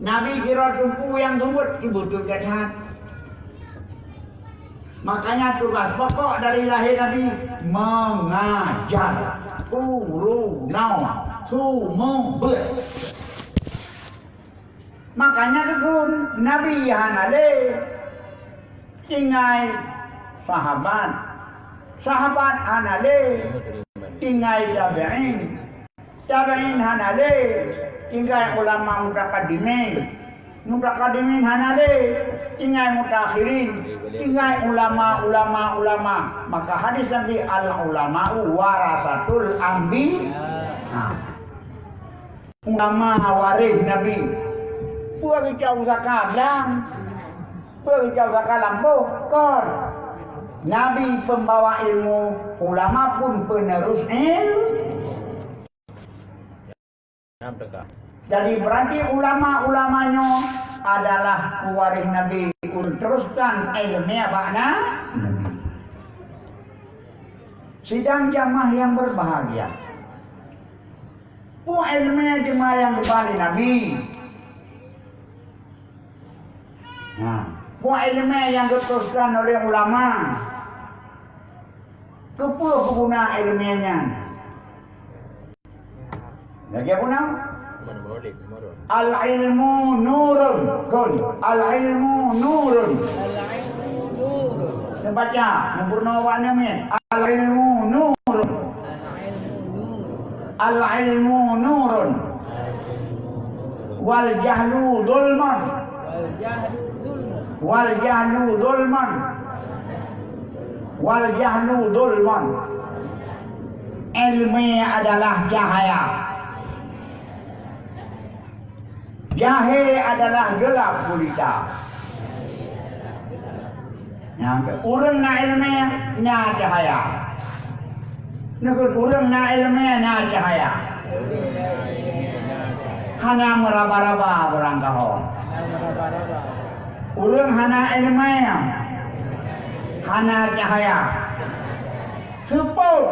Nabi kira tumpu yang tumbut dibutuh jatah. Makanya tugas pokok dari lahir Nabi mengajar urunau sumber. Makanya kekun Nabi hanale tinggai sahabat hanale tinggai tabi'in hanale tinggai ulama mutaqaddimin hanale tinggai mutakhirin tinggai ulama. Maka hadis Nabi al ulama'u warasatul anbiya. Ulama waris Nabi. Buat jauh sakalam. Kon. Nabi pembawa ilmu, ulama pun penerus ilmu. Jadi berarti ulama-ulamanya adalah pewaris Nabi untuk teruskan ilmiah makna. Sidang jamaah yang berbahagia. Ilmiah jemaah yang kembali Nabi. Ilmiah yang diteruskan oleh ulama. Kepuluh pengguna ilmiahnya. Lagi apa nama? Al-ilmu nurun. Al-ilmu nurun. Baca, Purnawana min. Al-ilmu nurun. Al-ilmu nurun. Wal jahlu dhulman. Wal jahlu dhulman. Wal jahlu dhulman. Ilmu adalah cahaya. Jahil adalah gelap gulita. Urang na ilmu na cahaya. Nakut urang na ilmu na cahaya. Hana meraba-raba berangkahon. Urang hana ilmu hana cahaya. Seput.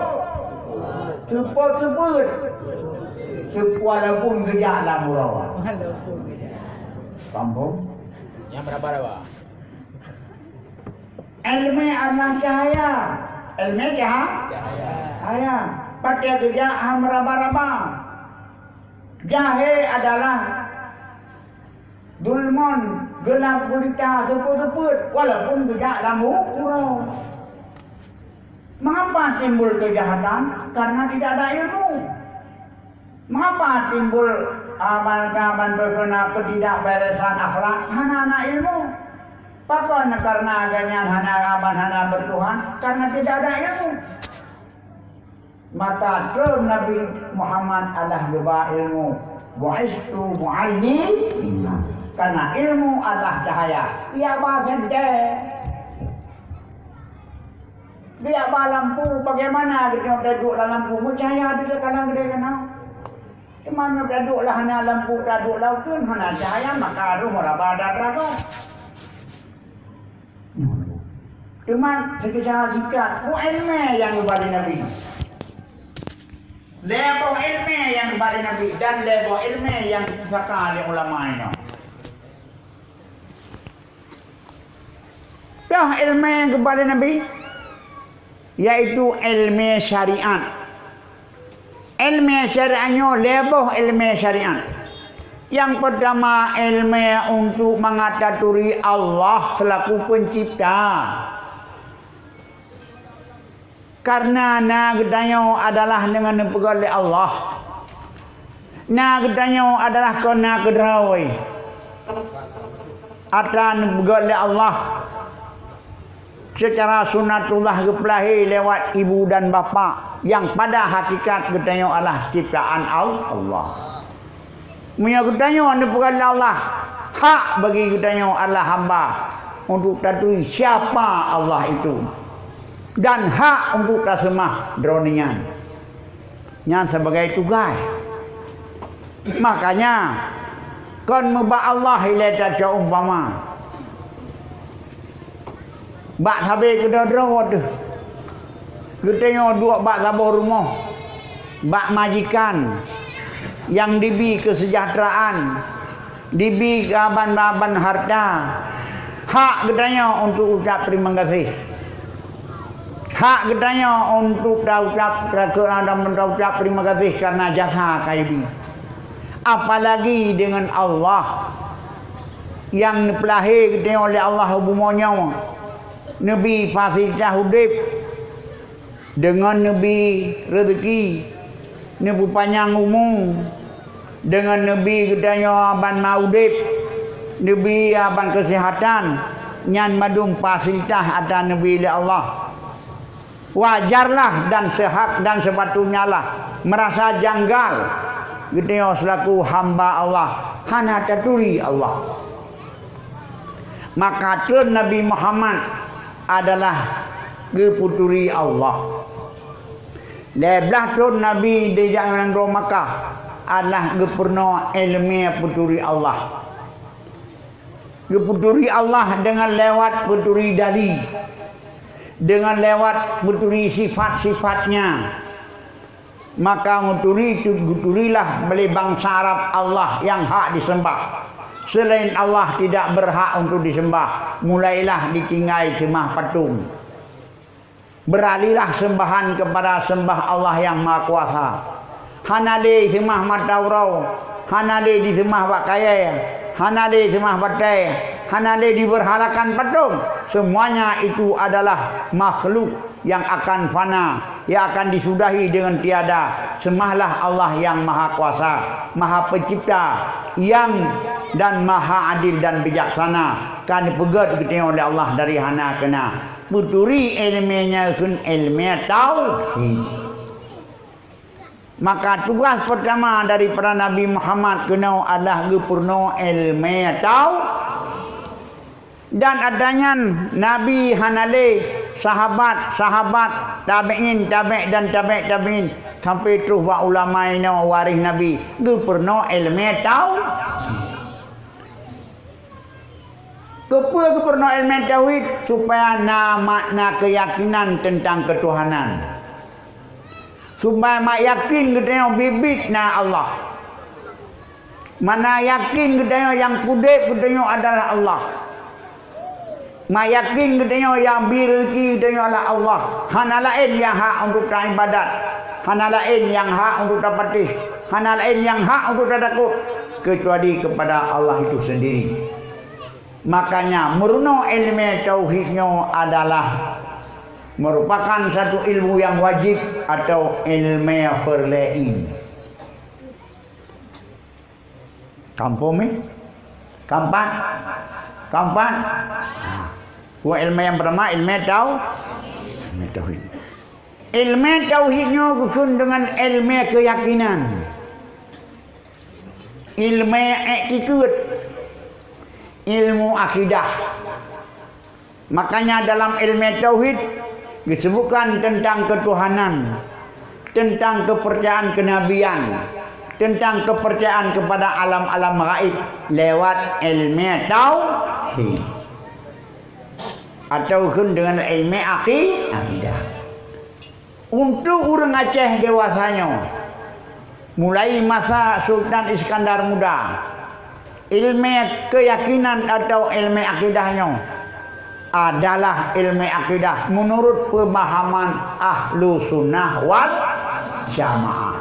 Walaupun kejak dalam murawa. Kampung yang berapa? Ilmu adalah cahaya. Ilmu cahaya. Pakai kejak meraba-raba. Jahil adalah dulmon, gelap gulita, seput-seput. Walaupun kejak dalam murawa. Mengapa timbul kejahatan? Karena tidak ada ilmu. Mengapa timbul amal-amal berkena ketidakberesan akhlak? Hana ilmu. Pakon karena ganyan hana bertuhan karena tidak ada ilmu. Maka terus Nabi Muhammad adalah geba ilmu. Bu'istu mu'allim. Karena ilmu adalah cahaya. Ia bahasente. Dia lampu bagaimana kita duduk dalam lampu? Cahaya di dalam gede kenal. Mana duduklah hana lampu duduk lautun hana cahaya maka aduh meraba daraga. Cuma sekitar sikat ilmu yang kepada Nabi. Level ilmu yang kepada Nabi dan level ilmu yang disaka oleh ulama ini. Dah ilmu yang kepada Nabi yaitu ilmu syariat. Ilmu syariatnya lebuh ilmu syariat. Yang pertama ilmu untuk mengataturi Allah selaku pencipta. Karena nagdanyo adalah dengan dipegang oleh Allah. Nagdanyo adalah kena kedrawai. Akan dipegang oleh Allah. Secara sunatullah kepelahi lewat ibu dan bapa yang pada hakikat gedanyo adalah ciptaan Allah. Punya gedanyo anda bukan Allah. Hak bagi gedanyo adalah hamba untuk tatui siapa Allah itu. Dan hak untuk tasmah dronian. Yang sebagai tugas. Makanya kon meba Allah ilata umpama. Bak habis kedua-dua tu. Kita dua bak labor rumah. Bak majikan. Yang dibi kesejahteraan. Dibi gaban-gaban harta. Hak katanya untuk ucap terima kasih. Hak katanya untuk ucap terima kasih karena jasa kaibi. Apalagi dengan Allah yang dipelahir katanya oleh Allah hubungannya. Nabi fasilitas hidup dengan Nabi rezeki, Nabi panjang umur, dengan Nabi katanya aban maudip, Nabi aban kesihatan, nyan madum fasilitas ada Nabi oleh Allah. Wajarlah dan sehak dan sepatutnya lah merasa janggal katanya selaku hamba Allah, hana taturi Allah. Maka tun Nabi Muhammad adalah keputuri Allah. Leblah tun Nabi di jalan Makkah adalah kepurna ilmu puturi Allah. Keputuri Allah dengan lewat puturi dali, dengan lewat puturi sifat-sifatnya. Maka guturilah beli bangsa Arab Allah yang hak disembah. Selain Allah tidak berhak untuk disembah. Mulailah ditinggai kemah patung. Beralihlah sembahan kepada sembah Allah yang Maha Kuasa. Hanale semah mataurau, hanale di semah bakaya, hanale semah batai, hanale diberhalakan patung. Semuanya itu adalah makhluk yang akan fana, yang akan disudahi dengan tiada. Sembahlah Allah yang Maha Kuasa, Maha Pencipta, yang dan Maha Adil dan bijaksana. Kan dipegat ketengok oleh Allah dari hana kena. Puturi ilminya kun ilmu tauhid. Maka tugas pertama daripada Nabi Muhammad kena adalah gepurno ilmu tauhid. Dan adanya Nabi hanale sahabat tabi'in dan tabi'in sampai terus wa ulama ini waris Nabi gepurno ilmu tauhid. Kepurno ilmu tauhid supaya makna keyakinan tentang ketuhanan. Supaya mak yakin katanya bibit na Allah. Mana yakin katanya yang kudek katanya adalah Allah. Mak yakin katanya yang birki katanya adalah Allah. Hana lain yang hak untuk ibadat. Hana lain yang hak untuk dapatih. Hana lain yang hak untuk takut kecuali kepada Allah itu sendiri. Makanya murno ilmu tauhidnya adalah merupakan satu ilmu yang wajib atau ilmu farlain. Kampung ni? Kampan? Ilmu yang pertama ilmu tauhid. Ilmu tauhidnya gusun dengan ilmu keyakinan. Ilmu iktikad. Ilmu akidah. Makanya dalam ilmu tauhid disebutkan tentang ketuhanan, tentang kepercayaan kenabian, tentang kepercayaan kepada alam-alam gaib lewat ilmu tauhid. Atau dengan ilmu akidah. Untuk orang Aceh dewasanya, mulai masa Sultan Iskandar Muda, ilmu keyakinan atau ilmu akidahnya adalah ilmu akidah menurut pemahaman ahlu sunnah wal jamaah.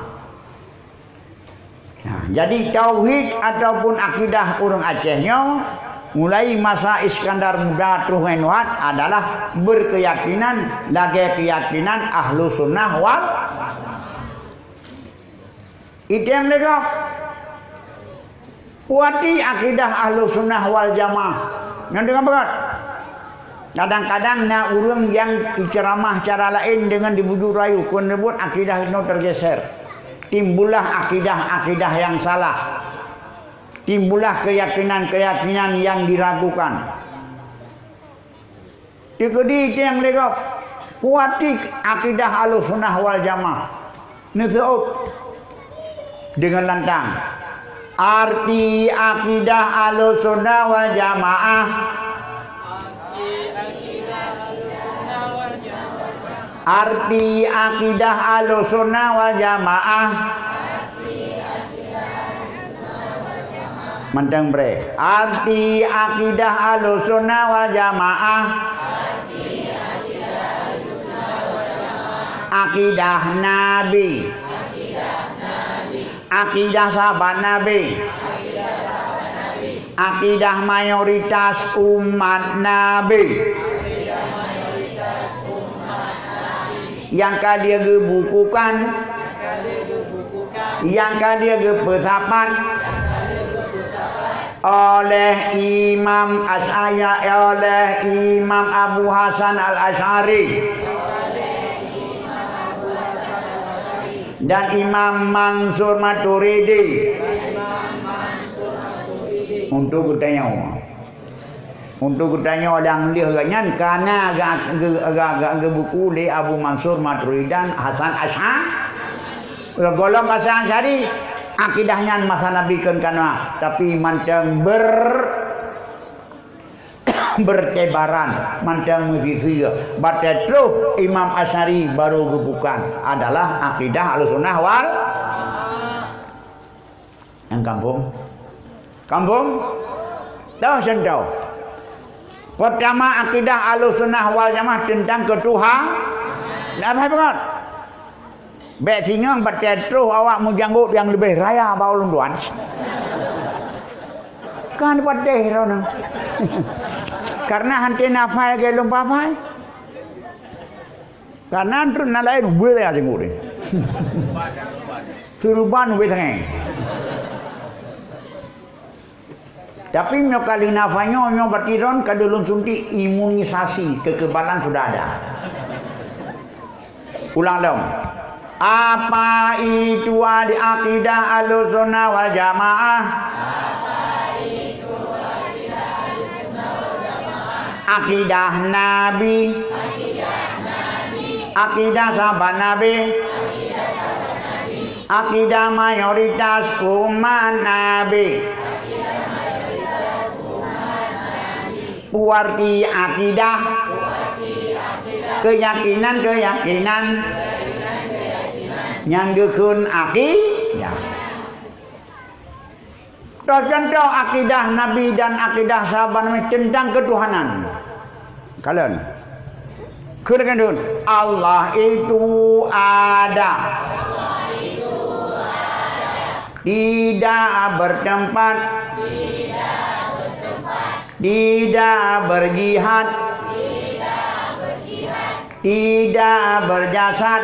Nah, jadi tauhid ataupun akidah orang Acehnya mulai masa Iskandar Muda Truhenuat adalah berkeyakinan lagi keyakinan ahlu sunnah wal. Itu yang legap. Kuati akidah ahlu sunnah wal jamaah. Yang dengan berat. Kadang-kadang nak urang yang ceramah cara lain dengan dibujuk rayu, kun rebut akidah itu tergeser. Timbullah akidah-akidah yang salah. Timbullah keyakinan-keyakinan yang diragukan. Tikedi itu yang legap. Kuati akidah ahlu sunnah wal jamaah. Nusu'ud dengan lantang. Arti akidah ahlu sunnah wal jamaah. Arti akidah ahlussunnah wal jamaah Mantang bre. Arti akidah Ahlussunnah wal Jamaah. Akidah Nabi. Akidah sahabat Nabi. Akidah mayoritas umat Nabi. Yang dia gebukukan, yang dia gepetapan oleh Imam Asy'ari, oleh Imam Abu Hasan Al-Asy'ari dan Imam Mansur Maturidi. Untuk kutanya, untuk kutanya orang dia ganyan karena agak buku le Abu Mansur Maturidi dan Hasan Asy'ari. Golong Hasan Asy'ari akidahnya masa Nabi kan kana tapi mantang bertebaran, mantang mengisi. Batetro Imam Asy'ari baru gebukan adalah akidah Ahlussunnah wal yang kampung tahu sendau. Pertama akidah Ahlussunnah wal Jamaah tentang ketuhanan. Apa betul? Bek singang batetro awak menjanggut yang lebih raya baulun tuan. Kan pateh rona. Karena hanti nafai ke lompa pai. Karena antru nalai nubuh ya jenggut ni. Suruban nubuh tengeng. Tapi nyo kali nafanya nyo batiron kadulun suntik imunisasi kekebalan sudah ada. Ulang dong. Apa itu akidah Ahlussunnah wal Jamaah? Akidah Nabi, akidah sahabat Nabi, akidah mayoritas umat Nabi. Arti akidah, keyakinan yang gekun akidah. Contoh akidah Nabi dan akidah sahabat Nabi tentang ketuhanan. Kalian katakan dulu, Allah itu ada. Tidak bertempat, tidak berjihad, tidak berjasad,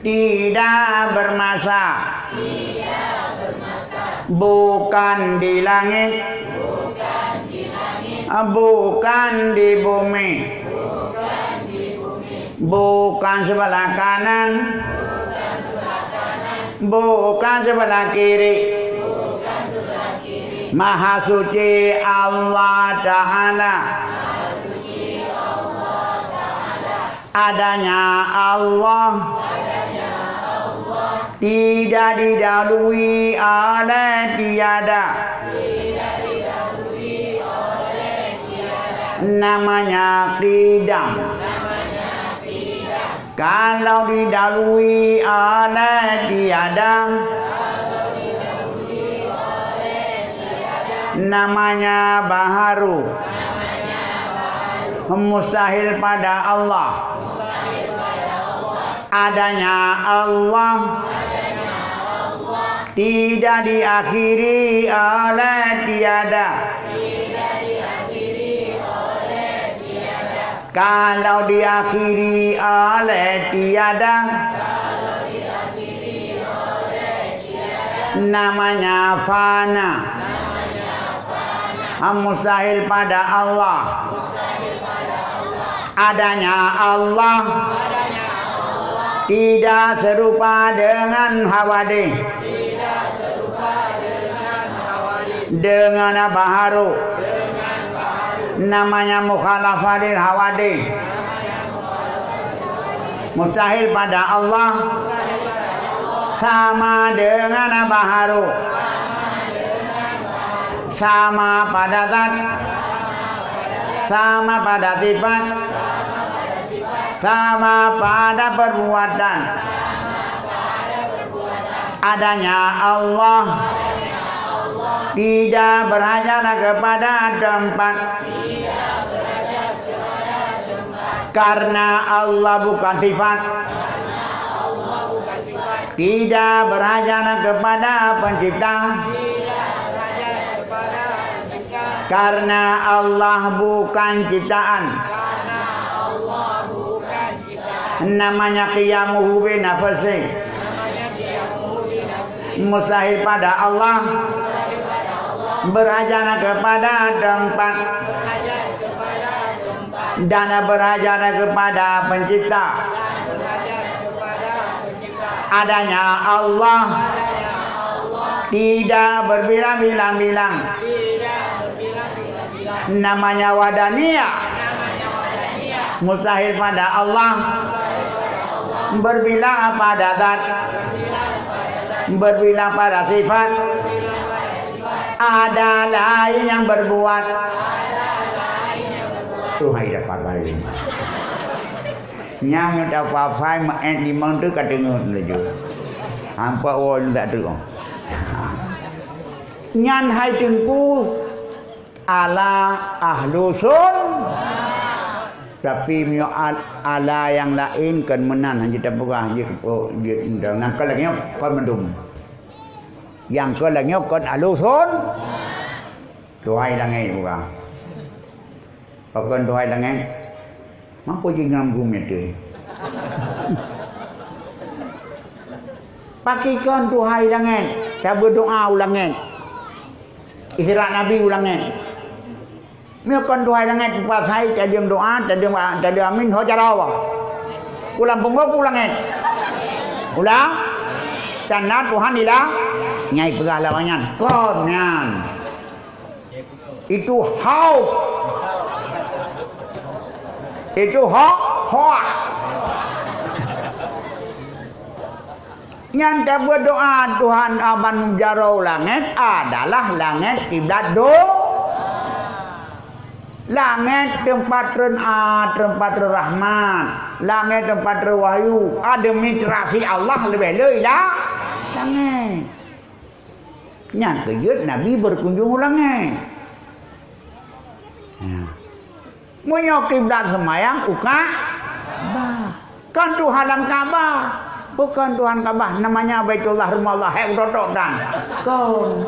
tidak bermasa, bukan di langit, bukan di bumi, bukan sebelah kanan, bukan sebelah kiri. Maha suci Allah Ta'ala. Adanya Allah tidak didahului oleh tiada. Namanya qidam. Kalau didahului oleh tiada, namanya baharu. Mustahil pada Allah. Adanya Allah tidak diakhiri oleh tiada. Kalau diakhiri oleh tiada, namanya fana. Mustahil pada Allah. Adanya Allah tidak serupa dengan hawadih, dengan baharu, namanya mukhalafatil hawadih. Mustahil pada Allah sama dengan baharu, sama pada zat, sama pada sifat, sama pada perbuatan. Adanya Allah tidak berhajat kepada tempat, karena Allah bukan sifat, tidak berhajat kepada pencipta, karena Allah bukan ciptaan, namanya qiyamuhu bi nafsi, mustahil pada Allah berhajat kepada tempat dan berhajat kepada pencipta. Adanya Allah tidak berbilang-bilang, namanya wadaniyah, mustahil pada Allah berbilang pada zat, berbilang pada sifat. Ada lain yang berbuat. Tuhai dapat balik. Nyam yang dapat fai mà em đi mong trước cả trường ngược là chưa. Hampa ôi tak tu. Nyan hai tengku ala ahlu sun. Tapi mio ala yang lain kan menan hanya tak berah dia nak lagi kon mendum. Yang kon lagi kon ahlu sun. Tuhai langai bukan. Pakon tuhai langai. Mampu jingam bumi tu. Pakikan tuhai langai. Saya berdoa ulangan. Ihrat Nabi ulangan. Miakan tuhai langai tempat saya tadi doa, tadi amin ho jarawa. Ulang pungguk ulangan. Ulang. Tanah Tuhan ila nyai perah lawangan. Konyan. Itu hau. Itu hoa. Yang tak berdoa Tuhan aman jarau langit adalah langit kiblat langit tempat tempat rahmat, langit tempat wahyu, administrasi Allah lebih lah langit. Yang kejut Nabi berkunjung langit. Munyo kiblat semayang Ka'bah. Kan Tuhan dalam Ka'bah, bukan Tuhan Ka'bah, namanya Baitullah rumah Allah yang dodok dan kon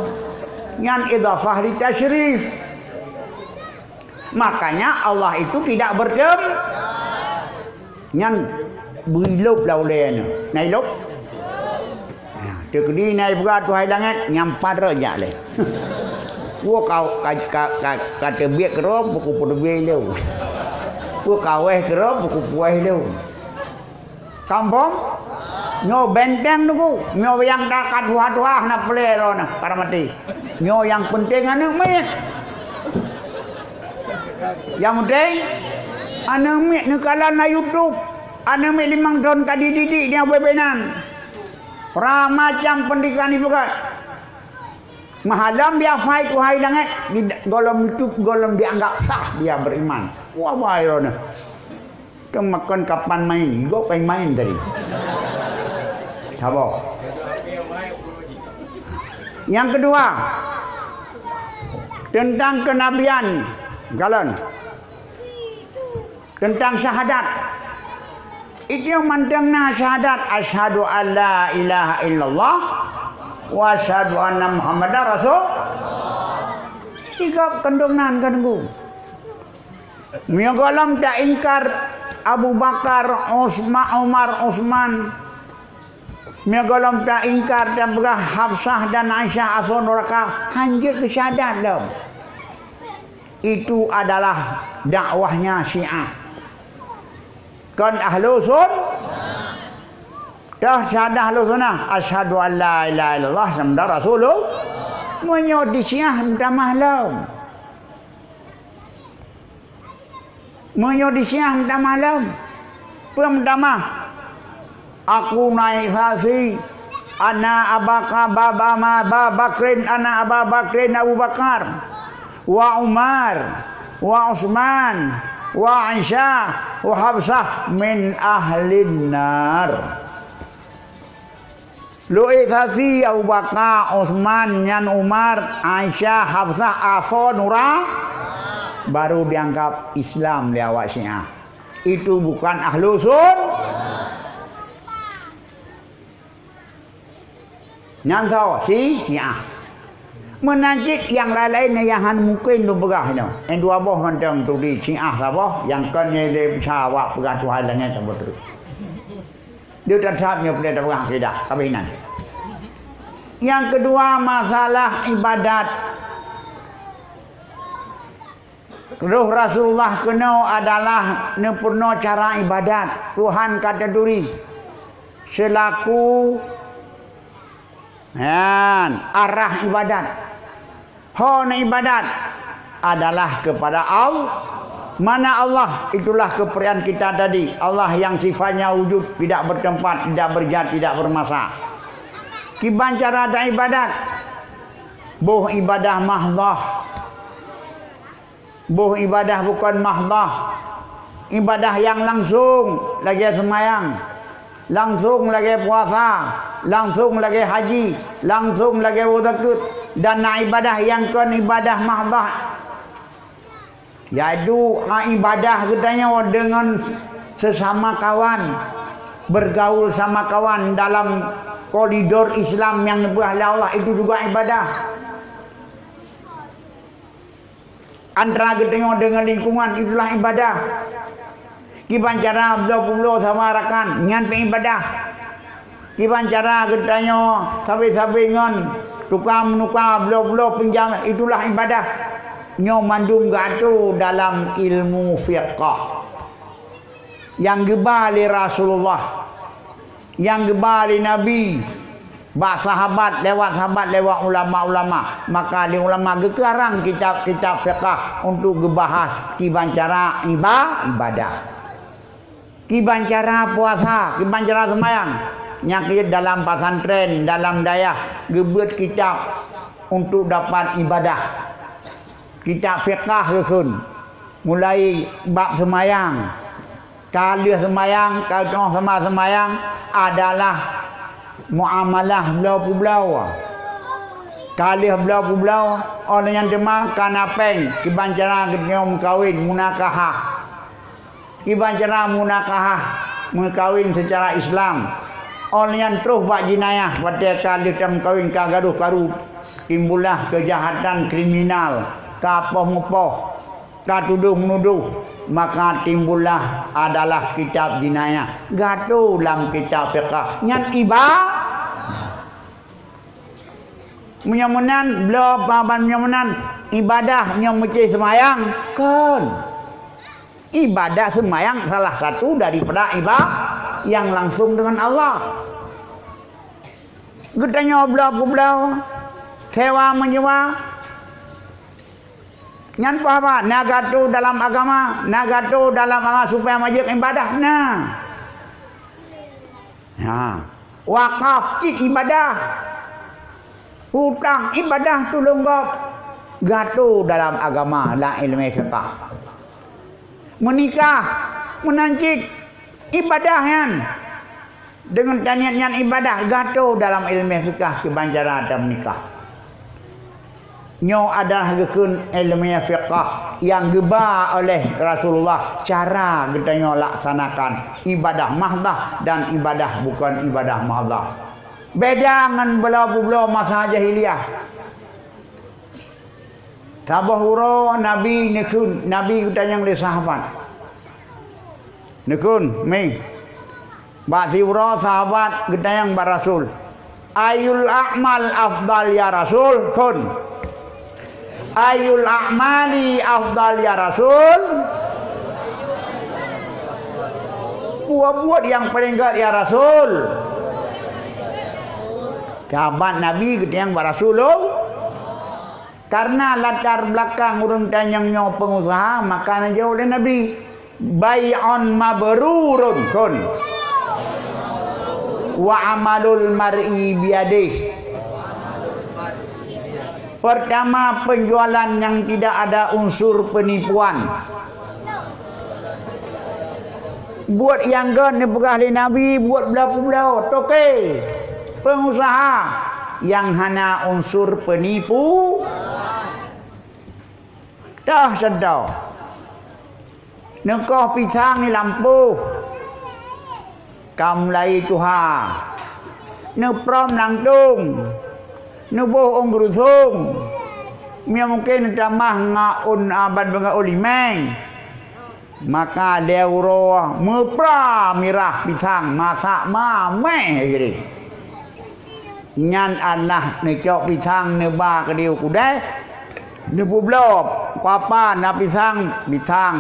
yang idhafah li tasyrif. Makanya Allah itu tidak bertem yang berilop laulenya nailop. Tekdi naik berat Tuhan langit nyampat raja le. Gua kau kata biak kerap buku perbe leu. Gua kaweh kerap buku puai leu. Kampung nyo benteng tu, nyo yang dak dua-dua nak pelero nak para mati. Nyo yang penting anak mayat. Yang penting anak mayat ni kalau na YouTube, anak mayat 5 tahun kadi didik dia bebenan. Macam pendidikan ibu kan. Mahalam dia fai Tuhan langit di golong itu golong dianggap sah dia beriman. Wah bairona. Kemakan kapan main? Go main tadi. Sabo. Yang kedua tentang kenabian galon. Tentang syahadat. Itu mantengna syahadat asyhadu alla ilaha illallah wa asyhadu anna Muhammadar Rasul. Tiga kendungan kanku. Miagolam tak ingkar Abu Bakar, Umar, Utsman. Miagolam tak ingkar dan berah Hafsah dan Aisyah ason neraka hanjir ke syahadat dah. Itu adalah dakwahnya Syiah. Kan ahlu sun dah syahadah ahlu sunnah asyhadu an la ilaha illallah samda rasulullah menyo di Syiah minta malam menyo di Syiah minta malam pertama aku naik haji ana abaka babama babakrin ana ababakrin Abu Bakar wa Umar wa Utsman wa Aisyah wa Hafsah min ahlin nar. Lu'ik Hati, Abu Bakar, Osman, Nyan Umar, Aisyah, Hafsah, Aso, Nura, baru dianggap Islam di awak Syiah. Itu bukan ahlu sun. Nyan tahu si Syiah. Menajik yang lain-lain yang mungkin tu begah ni. Yang dua boh mentang tu di Syiah apa? Yang kan ni dia awak pegah Tuhan langit tak betul. Dia tetapnya pada pegang akidah kebenaran. Yang kedua masalah ibadat. Ruh Rasulullah kena adalah nempurna cara ibadat. Tuhan kata duri selaku arah ibadat. Hon ibadat adalah kepada Allah. Mana Allah? Itulah keperian kita tadi. Allah yang sifatnya wujud, tidak bertempat, tidak berjat, tidak bermasa. Kiban cara ada ibadat. Buh ibadah mahdah. Buh ibadah bukan mahdah. Ibadah yang langsung lagi semayang, langsung lagi puasa, langsung lagi haji, langsung lagi zakat. Dan ibadah yang kan ibadah mahdah. Yaitu ibadah katanya dengan sesama kawan, bergaul sama kawan dalam koridor Islam yang dibuat oleh Allah, itu juga ibadah. Antara katanya dengan lingkungan, itulah ibadah. Kiban cara belau-belau sama rakan, nyampe ibadah. Kiban cara katanya sabi-sabi ngan tukar menukar belau-belau pinjam, itulah ibadah. Nyo mandum gato dalam ilmu fiqh yang gebali Rasulullah, yang gebali Nabi, bak sahabat lewat ulama-ulama. Maka di ulama gekarang kitab-kitab fiqh untuk gebahas kiban cara ibadah, kiban cara puasa, kiban cara sembahyang. Nyakit dalam pesantren, dalam dayah gebet kitab untuk dapat ibadah. Kitab fiqh kesun mulai bab semayang, kali semayang, kalau sama semayang adalah muamalah belau-belau. Kali belau-belau oleh yang demam kanapeng kiban cara kenyom kawin munakahah. Kiban cara munakahah mengkawin secara Islam. Oleh yang terus buat jinayah pada kali dem kawin kagaduh karu timbullah kejahatan kriminal. Kapoh-mupoh, katuduh-menuduh, maka timbullah adalah kitab jinayah. Gaduh dalam kitab fiqh. Nyan menyamunan, belum pahaman menyamunan, ibadah yang mesti semayang. Kan. Ibadah semayang salah satu daripada ibadah yang langsung dengan Allah. Getanya belau-belau, sewa menyewa. Nyan apa? Nagatu dalam agama, nagatu dalam agama supaya majik ibadah. Wakaf cik ibadah, hutang ibadah tolong gatu dalam agama la ilmu fiqh. Menikah, menancit ibadah yan. Dengan niat ibadah gatu dalam ilmu fiqh kebanjaran ada menikah. Nyo adalah gekun ilmu fiqh yang geba oleh Rasulullah cara kita laksanakan ibadah mahdah dan ibadah bukan ibadah mahdah. Beda dengan belau-belau masa jahiliyah. Tabahuro Nabi nekun, Nabi kita yang le sahabat. Nekun mi. Ba'thiro sahabat kita yang barasul. Ayul a'mal afdal ya Rasul kun. Ayul a'mali afdal ya Rasul. Buat yang paling baik ya Rasul. Sahabat Nabi yang barasulullah. Karena latar belakang urang tanyangnya pengusaha, maka jauh oleh Nabi. Bai'un mabrurun kun. Wa amalul mar'i biyadih. Pertama, penjualan yang tidak ada unsur penipuan. Buat yang gan ni bukan ahli Nabi, buat belau-belau, toke. pengusaha yang hana unsur penipu. Dah sedar. Nekoh pisang ni lampu. Kamlai Tuhan. Neprom langtung. Nubuh ong gerusung. Mia mungkin tamah ngaun abad benga ulimeng. Maka leuro mepra mirah pisang masak mameh jadi. Nyan Allah nekok pisang neba ke dia kudai. Nebu blok apa na pisang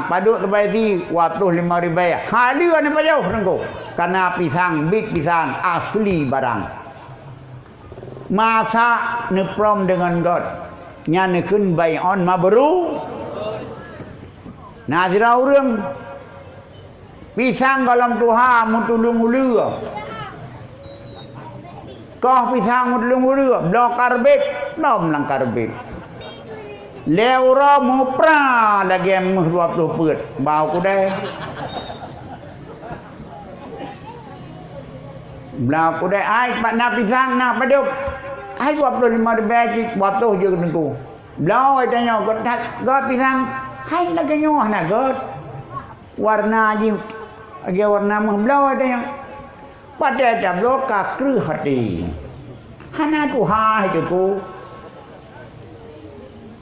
paduk tebai si 25 ribu. Halia ni payau nengko. Karena pisang big pisang asli barang. Masak neprom dengan God. Nyan kun bai on ma baru. Nah sirau urang pisang dalam Tuhan mutulung ulua. Kau pisang mutulung ulua, blok karbit, nom lang karbit. Leura mupra lagi muh 20 put, bau ku deh. Blau ku deh ai pak na pisang na paduk. Ai 25 bagi waktu je nengku. Blau ai tanya god pisang hai lagi nyoh na god. Warna ji age warna mah blau ai tanya. Pada dah bloka kru hati. Hana tu ha itu ku.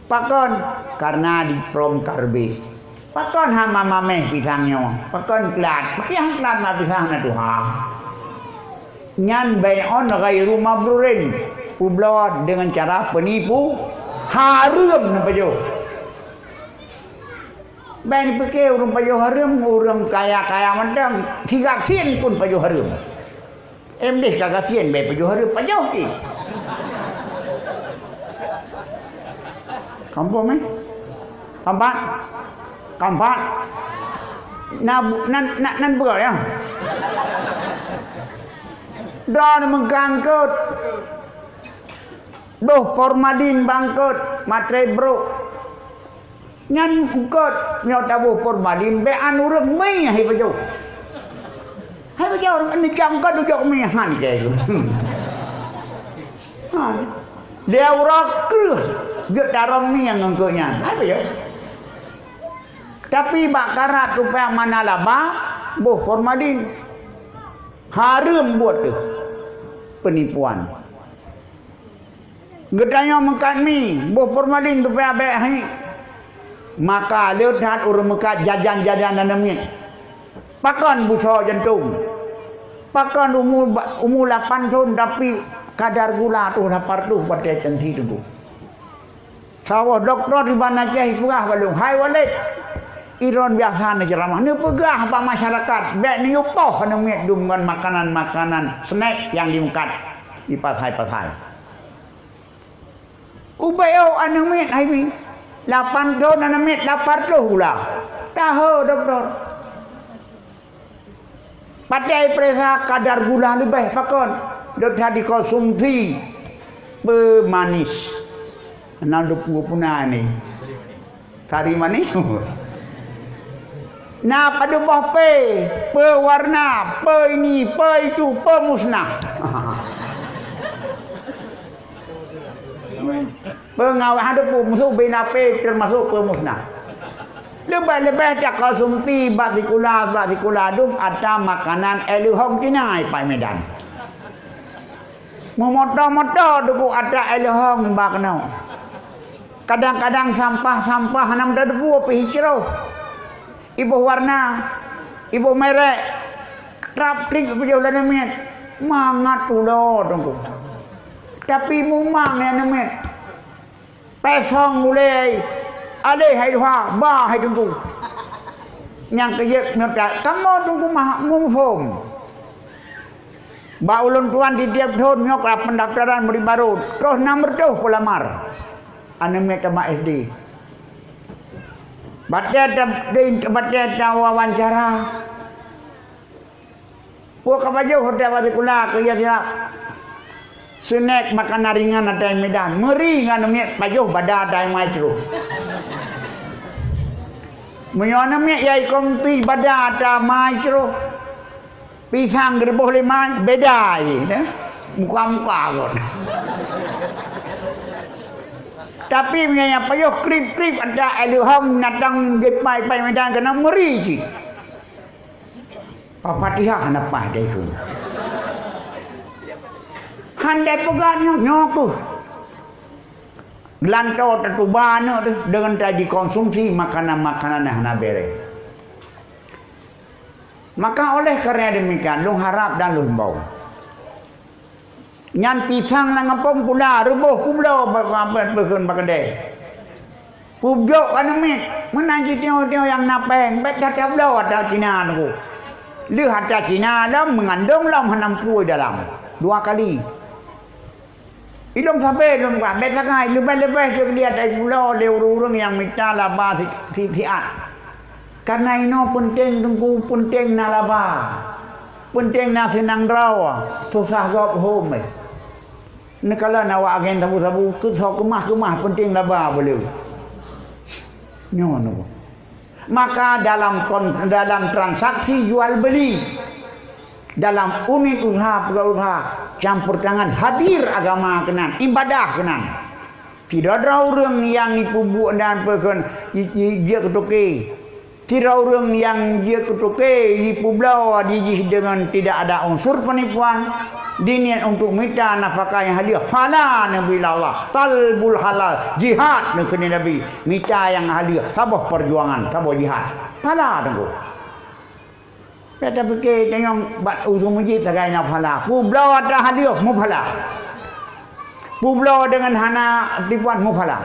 Pakon karena di prom karbe. Pakon hama mameh pisangnya. Pakon kelat. Pakai kelat ma pisang na tu ha. Nyan bayon ghairu mabrurin. Publawat dengan cara penipu harum nampak jo. Ben pakai urang payo harum, urang kaya-kaya mandang sigak sien pun payo harum. Emdeh kagak sien be payo harum payo ik. Kampung meh? Kampat. Nan berat ya. Dah mengangkut. Doh formalin bangkut, matre bro. Nyan ukut nyotabu formalin be anu urang mei hai pajo. Hai pajo ni jangkut dujok mei han ke. Ha. Dia urak ke get darong ni yang ngangkutnya. Hai pajo. Tapi bakarat tu pe mana laba, boh formalin. Harum buat tu. Penipuan. Gedanya makan mi, boh formalin tu pe abe hai. Maka lihat urang meka jajan-jajan namit. Pakan buso jantung. Pakan umur 8 tahun tapi kadar gula tu dapat tu pada tenthi tu. Sawah doktor di mana cai pegah balung. Hai walid. Iron biasa nak ceramah. Ni pegah apa masyarakat. Bek ni upoh namit dengan makanan-makanan snack yang dimukat di pasai-pasai. Ubayo anamit hai mi. 8 tahun anamit 8 pula. Tahu doktor. Padai periksa kadar gula lebih pakon. Doktor dikonsumsi pemanis. 60 punah ni. Sari manis. Nah pada bawah pe warna, pe ini, pe itu, pe musnah. Pengawal ada pun musuh benape termasuk pemusnah. Lebih-lebih tak konsumsi batikula dum ada makanan eluhong tinai pai Medan. Memoto-moto duku ada eluhong bakno. Kadang-kadang sampah enam debu pe hijrah. Ibu warna, ibu merek, raplik pejauh lain mangat ulo tunggu. Tapi mumang ya namit. Pesong mulai ada hai dua bah hai tunggu. Yang kejep ngerti kamu tunggu mah mumfom. Ba ulun tuan di tiap tahun nyok lah pendaftaran murid baru. Terus nomor tuh pelamar. Anemit sama SD. Baca wawancara. Wah kapajo hotel batikula ke ya snack makanan ringan ada yang Medan. Meri ngan namit pajuh pada ada yang maestro. Menyon namit yai komti pada ada maestro. Pisang gerboh lima beda ye. muka-muka kot. Tapi punya payuh krip-krip ada ilham natang depai pai medan kena meri ji. Fatihah napah dia tu. Handai pegangnya nyoku. Gelantau tertubana tu dengan tadi konsumsi makanan-makanan yang nak bere. Maka oleh kerana demikian, lung harap dan lung bau. Nyan pisang nang ngapong pula, rubuh pula berkun bakadai. Pubjok kan mit, menanti tio-tio yang napeng, bet dah belau ada Cina tu. Lihat ada Cina dalam mengandung dalam 60 dalam 2 kali. Ilung sampai ilung kan, bet sakai lebih-lebih je dia ada pulau leu-urung yang minta laba tiat. Karena ino penting tunggu penting na laba. Penting na senang draw. Susah gop home. Nekala nawa agen sabu-sabu tu sok kemah-kemah penting laba boleh. Nyono. Maka dalam transaksi jual beli, dalam unit usaha usaha campur tangan hadir agama kenan, ibadah kenan. Tidak ada orang yang ibu dan pekan dia ketuki. Tidak orang yang dia ketuki ibu belau dijih dengan tidak ada unsur penipuan. Diniat untuk minta nafkah yang hadir. Hala Nabi Allah. Talbul halal. Jihad Nabi Nabi. Minta yang hadir. Sabar perjuangan. Sabar jihad. Hala tunggu. Kita fikir tengok bat usul masjid tagai nak hala. Publau ada hadir. Mubhala. Publau dengan hana tipuan mubhala.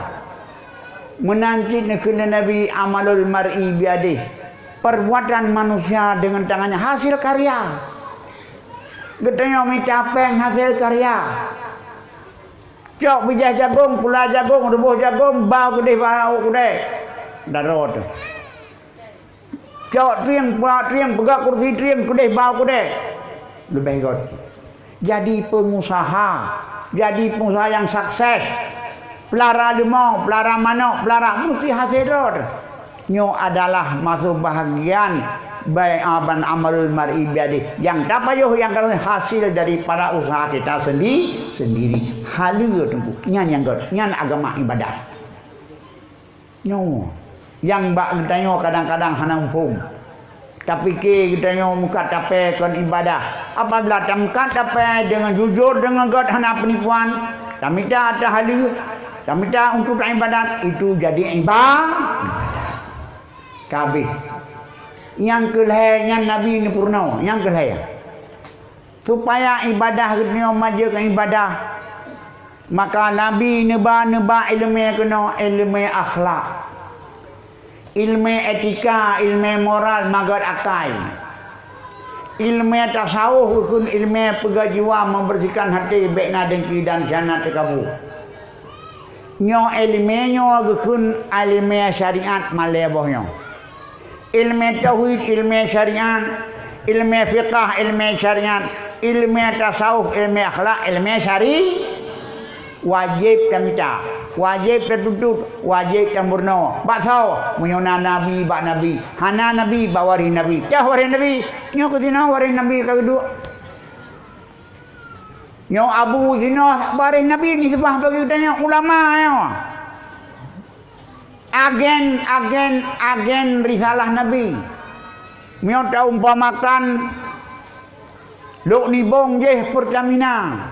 Menanti Nabi Nabi amalul mar'i biadih. Perbuatan manusia dengan tangannya. Hasil karya. Getanya minta peng hasil karya. Cok bijah jagung, pula jagung, rebuh jagung, bau kedai bau kedai. Darot. Cok triang, pula triang, pegak kursi triang, kedai bau kedai. Lebih kot. Jadi pengusaha yang sukses. Pelara limau, pelara manok, pelara mesti hasil rot. Nyo adalah masuk bahagian baik aban amalul mar'i biadi yang tak payuh yang kalau hasil daripada usaha kita sendiri halu tempuh nyan yang god nyan agama ibadah nyo yang bak tanya kadang-kadang hana hukum tapi kita nyo muka tape kon ibadah apabila tamkan tape dengan jujur dengan god hana penipuan tamita ada halu tamita untuk ibadat itu jadi ibadah kabeh. Yang kelihatan Nabi ni purna, yang kelihatan supaya ibadah ni maju ke ibadah, maka Nabi neba ilmu kena ilmu akhlak, ilmu etika, ilmu moral, magat akal, ilmu tasawuf kun ilmu pegajiwa membersihkan hati baik dengki dan jannah terkabul. Nyo ilmu kun ilmu syariat malebohnya. Ilmu tauhid, ilmu syariat, ilmu fiqah, ilmu syariat, ilmu tasawuf, ilmu akhlak, ilmu syari wajib tamita, wajib tertutup, wajib sempurna. Baksau menyona nabi, bak nabi, hana nabi, bawari nabi, dah wari nabi, nyo kutina wari nabi kedua. Nyo abu zina wari nabi ni sebab bagi tanya ulama yo. Agen risalah Nabi. Miota umpamakan luk ni bong je Pertamina.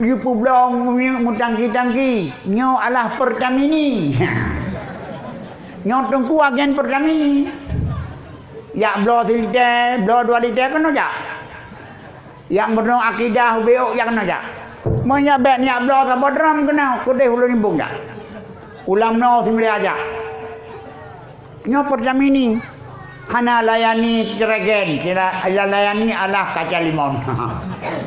Iu publong mutangki-tangki. Nyo alah Pertamini. Nyo tungku agen Pertamini. Ya blo silite, blo 2 liter kena jak. Yang benar akidah beok yang kena jak. Monya bet nyak blo ka bodram kena kudeh ulun nimbung jak. Ulam no simri aja. Nyo Pertamini hana layani ceregen, layani alah kaca limon.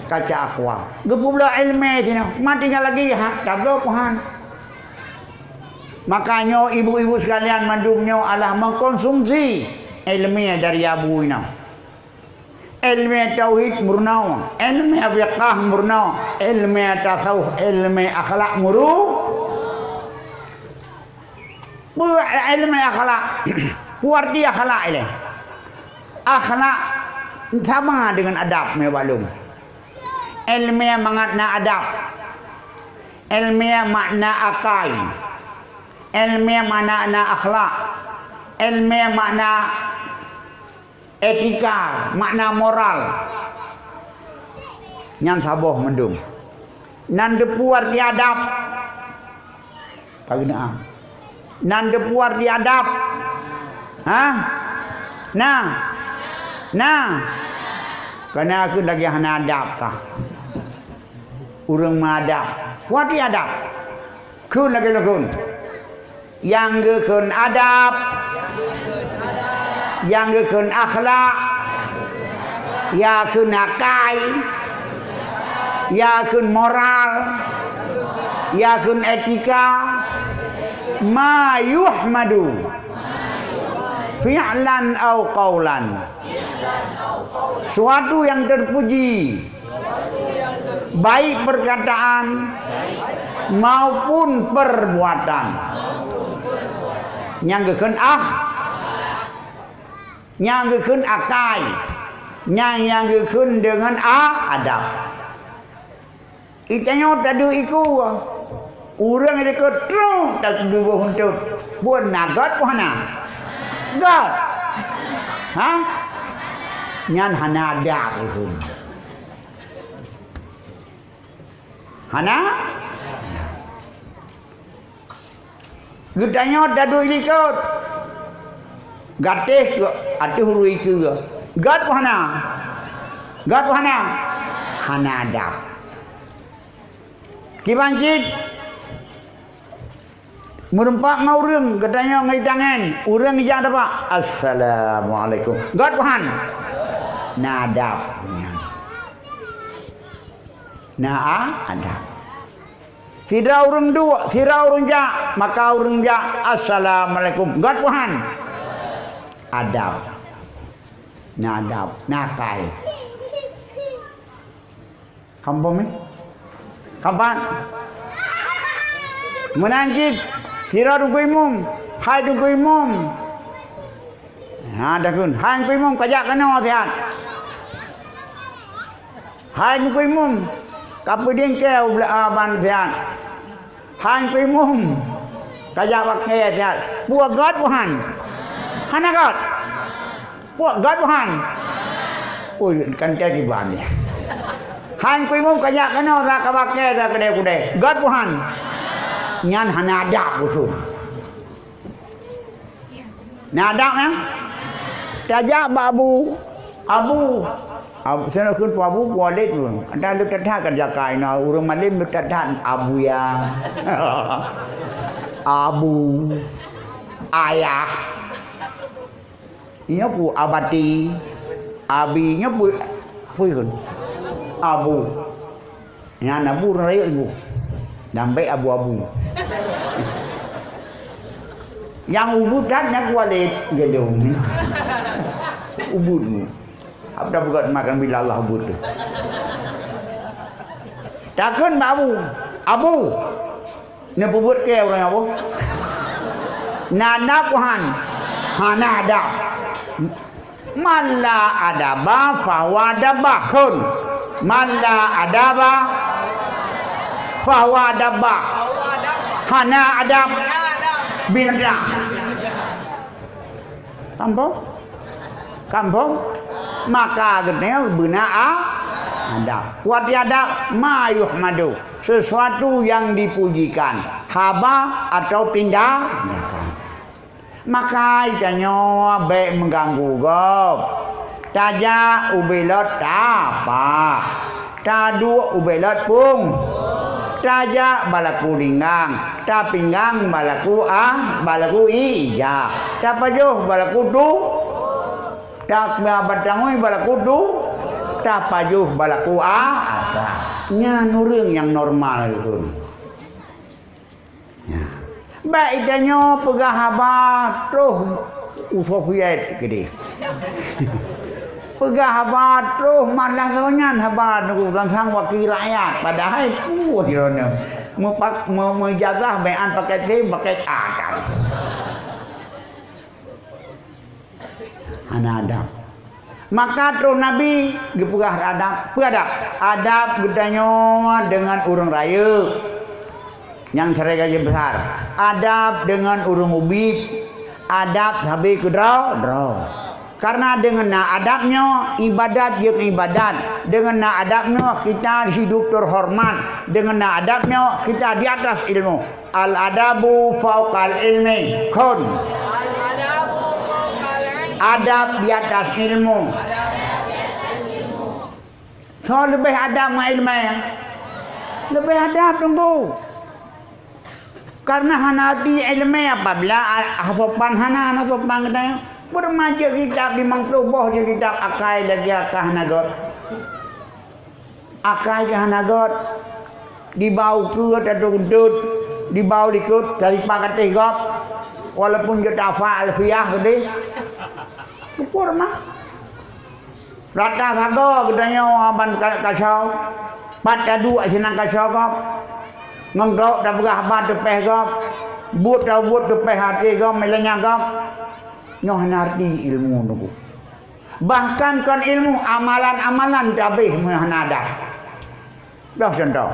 Kaca aqua. Gepu pula ilmu sini. Matinya lagi ha, tablo puhan. Makanya ibu-ibu sekalian mandumnya alah mengkonsumsi ilmu dari abu ina. Ilmu tauhid murna, ilmu fiqh murna, ilmu tasawuf, ilmu akhlak murna. Ilmu akhlak puar dia akhlak ini akhlak sama dengan adab mebalung ilmiah makna adab, ilmiah makna akal, ilmiah makna akhlak, ilmiah makna etika, makna moral. Yang saboh mendung. Nan depuar di adab. Pagina. Nan depuar di adab. Hah? Nah. Karena aku lagi hana adab kah? Urang madab. Kuat di adab. Kun lagi kun. Yang kun adab. Yang kun akhlak. Ya kun akal. Ya kun moral. Ya kun etika. Ma yuhmadu. Fi'lan au qawlan. Suatu yang terpuji. Baik perkataan maupun perbuatan. Nyanggekeun nyanggekeun akal, nyanggekeun dengan adab. Itanya tadu iku urang ada ketru tak dubuh huntut buat nagat wahana gat ha nyan hana adab itu hana gedanya tadu ikut gateh ke atuh hulu iku gat wahana hana adab kibancit merempak ngaurung katanya ngai tangan urang ijak apa assalamualaikum gat Tuhan nadab adab tidak urang dua tidak urang jak maka urang jak assalamualaikum gat Tuhan adab nadab nakai kampung ni kapan menanjit kira tunggu imum hai tunggu imum ha dah kun hai tunggu imum kajak kena sihat hai tunggu imum kapu dengkel ban sihat hai tunggu imum kajak pakai sihat buat god Tuhan hana god buat god Tuhan oi kan jadi ban ni han kui mum kajak kena ra ka pakai ra kedai-kedai god Tuhan nyan hana adab usul nadab yang tajak babu abu sana kun abu walid tu ada lu tatha kan jakai na urang malim lu tatha abu ya abu ayah inya pu abati abinya pu kun abu yang abu raya ibu nampak abu-abu yang ubud dan yang walid gedung ubud apa bukan makan bila Allah ubud tu takkan abu ni bubut ke orang abu nana Tuhan hana ada malla adaba fawa dabahun malla adaba fawa dabah hana adab bintang kampung maka getnya beuna adab kuat adab ma yuhmadu sesuatu yang dipujikan haba atau tindakan maka itanya baik mengganggu gob taja ubelat apa tadu ubelat pung taja balaku linggang ta pinggang balaku ija ta pajuh balaku du ta batangui balaku du ta pajuh balaku ada nya nureung yang normal itu ya baik danyo pegah habat roh usofiat gede pegah habat roh malah sonyan habat ku tentang wakil rakyat padahal puh hirona menjaga bayan pakai tim pakai adab ana adab Maka terus Nabi gepurah adab. Peradab. Adab gedanya dengan urang raya. Yang cerai gaji besar. Adab dengan urang ubit. Adab habis ke draw. Karena dengan adabnya ibadat yang ibadat. Dengan adabnya kita hidup terhormat. Dengan adabnya kita di atas ilmu. Al-adabu fauqal ilmi. Kun. Adab di atas ilmu. So lebih adab dengan ilmu ya. Lebih adab tunggu. Karena hanati ilmu apabila sopan hana sopan kita bermaja kitab di mangkluboh je kitab akai lagi akah nagot. Akai ke hanagot dibau ke tadundut dibau likut dari pakat tegop walaupun kita hafal alfiah gede. Syukur mah. Rata sago gedanya aban kacau. Pada dua senang kacau kop. Ngenggok dah berah abad tepeh kop. But dah but tepeh hati kop. Melenya kop. Nyoh narti ilmu nuku. Bahkan kan ilmu amalan-amalan tabih menghadap. Dah contoh.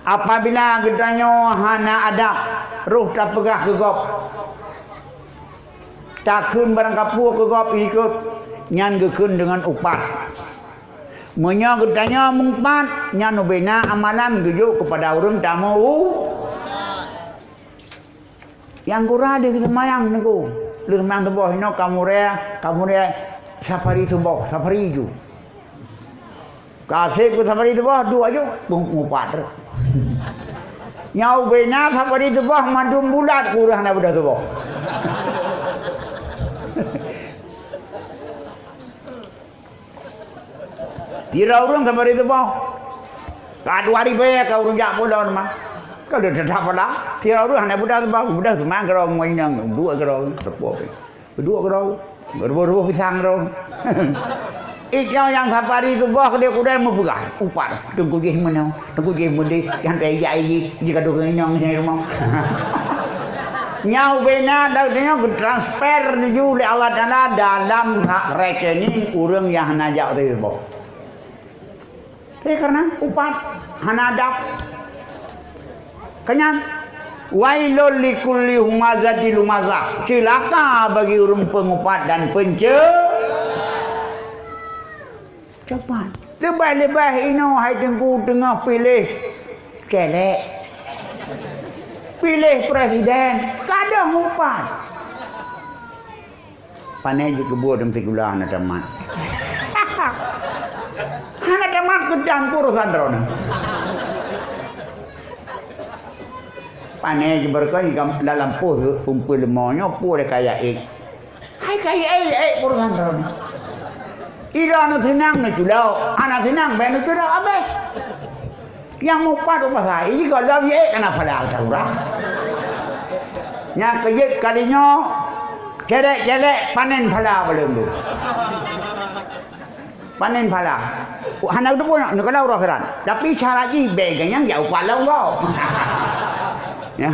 Apabila gedanya hana adab. Ruh tak pegah ke kop. Takun barang kapur ke gop ikut nyan gekun dengan upat. Menya gedanya mengpat nyan ubena amalan gejuk kepada orang tamu. Yang kurang dia semayang niku. Lu semayang tubuh ino kamu rea safari tubuh, safari ju. Kasih ku safari tubuh dua ju upat. Nyau bena safari tubuh mandum bulat kurang na budak tubuh. Tira orang sampai itu bang. Kadu hari bayar kau orang jak pulau nama. Kalau tetap pula. Tira orang hanya budak tu mang kerong mainan dua kerong terpok. Dua kerong berburu pisang kerong. Ikau yang sampai itu bang dia kuda mau pegang upar. Tunggu dia mana? Tunggu dia mundi yang terjadi jika dua kenyang saya rumah. Nyau bena dia transfer juga Allah Taala dalam hak rekening orang yang najak tu bang. Karena upat hanadap kenyang wailul likulli humazatil lumazah celaka bagi orang pengupat dan cepat lebih-lebih ino hai tengku tengah pilih kelek pilih presiden kadang upat panai juga buat dalam segala anak teman anak teman kedampur sandrona. Panai berkali dalam puh kumpul lemonyo puh de kaya ek. Hai kaya pur sandrona. Ira anak senang na culau, anak senang ben culau abe. Yang mau padu pasai kalau lagi kena pala taura. Nya kejit kalinya celek panen pala belum tu. Panen pala. Anak tu pun nak kalau rohran. Tapi cara lagi beganya jauh palau kau. Ya.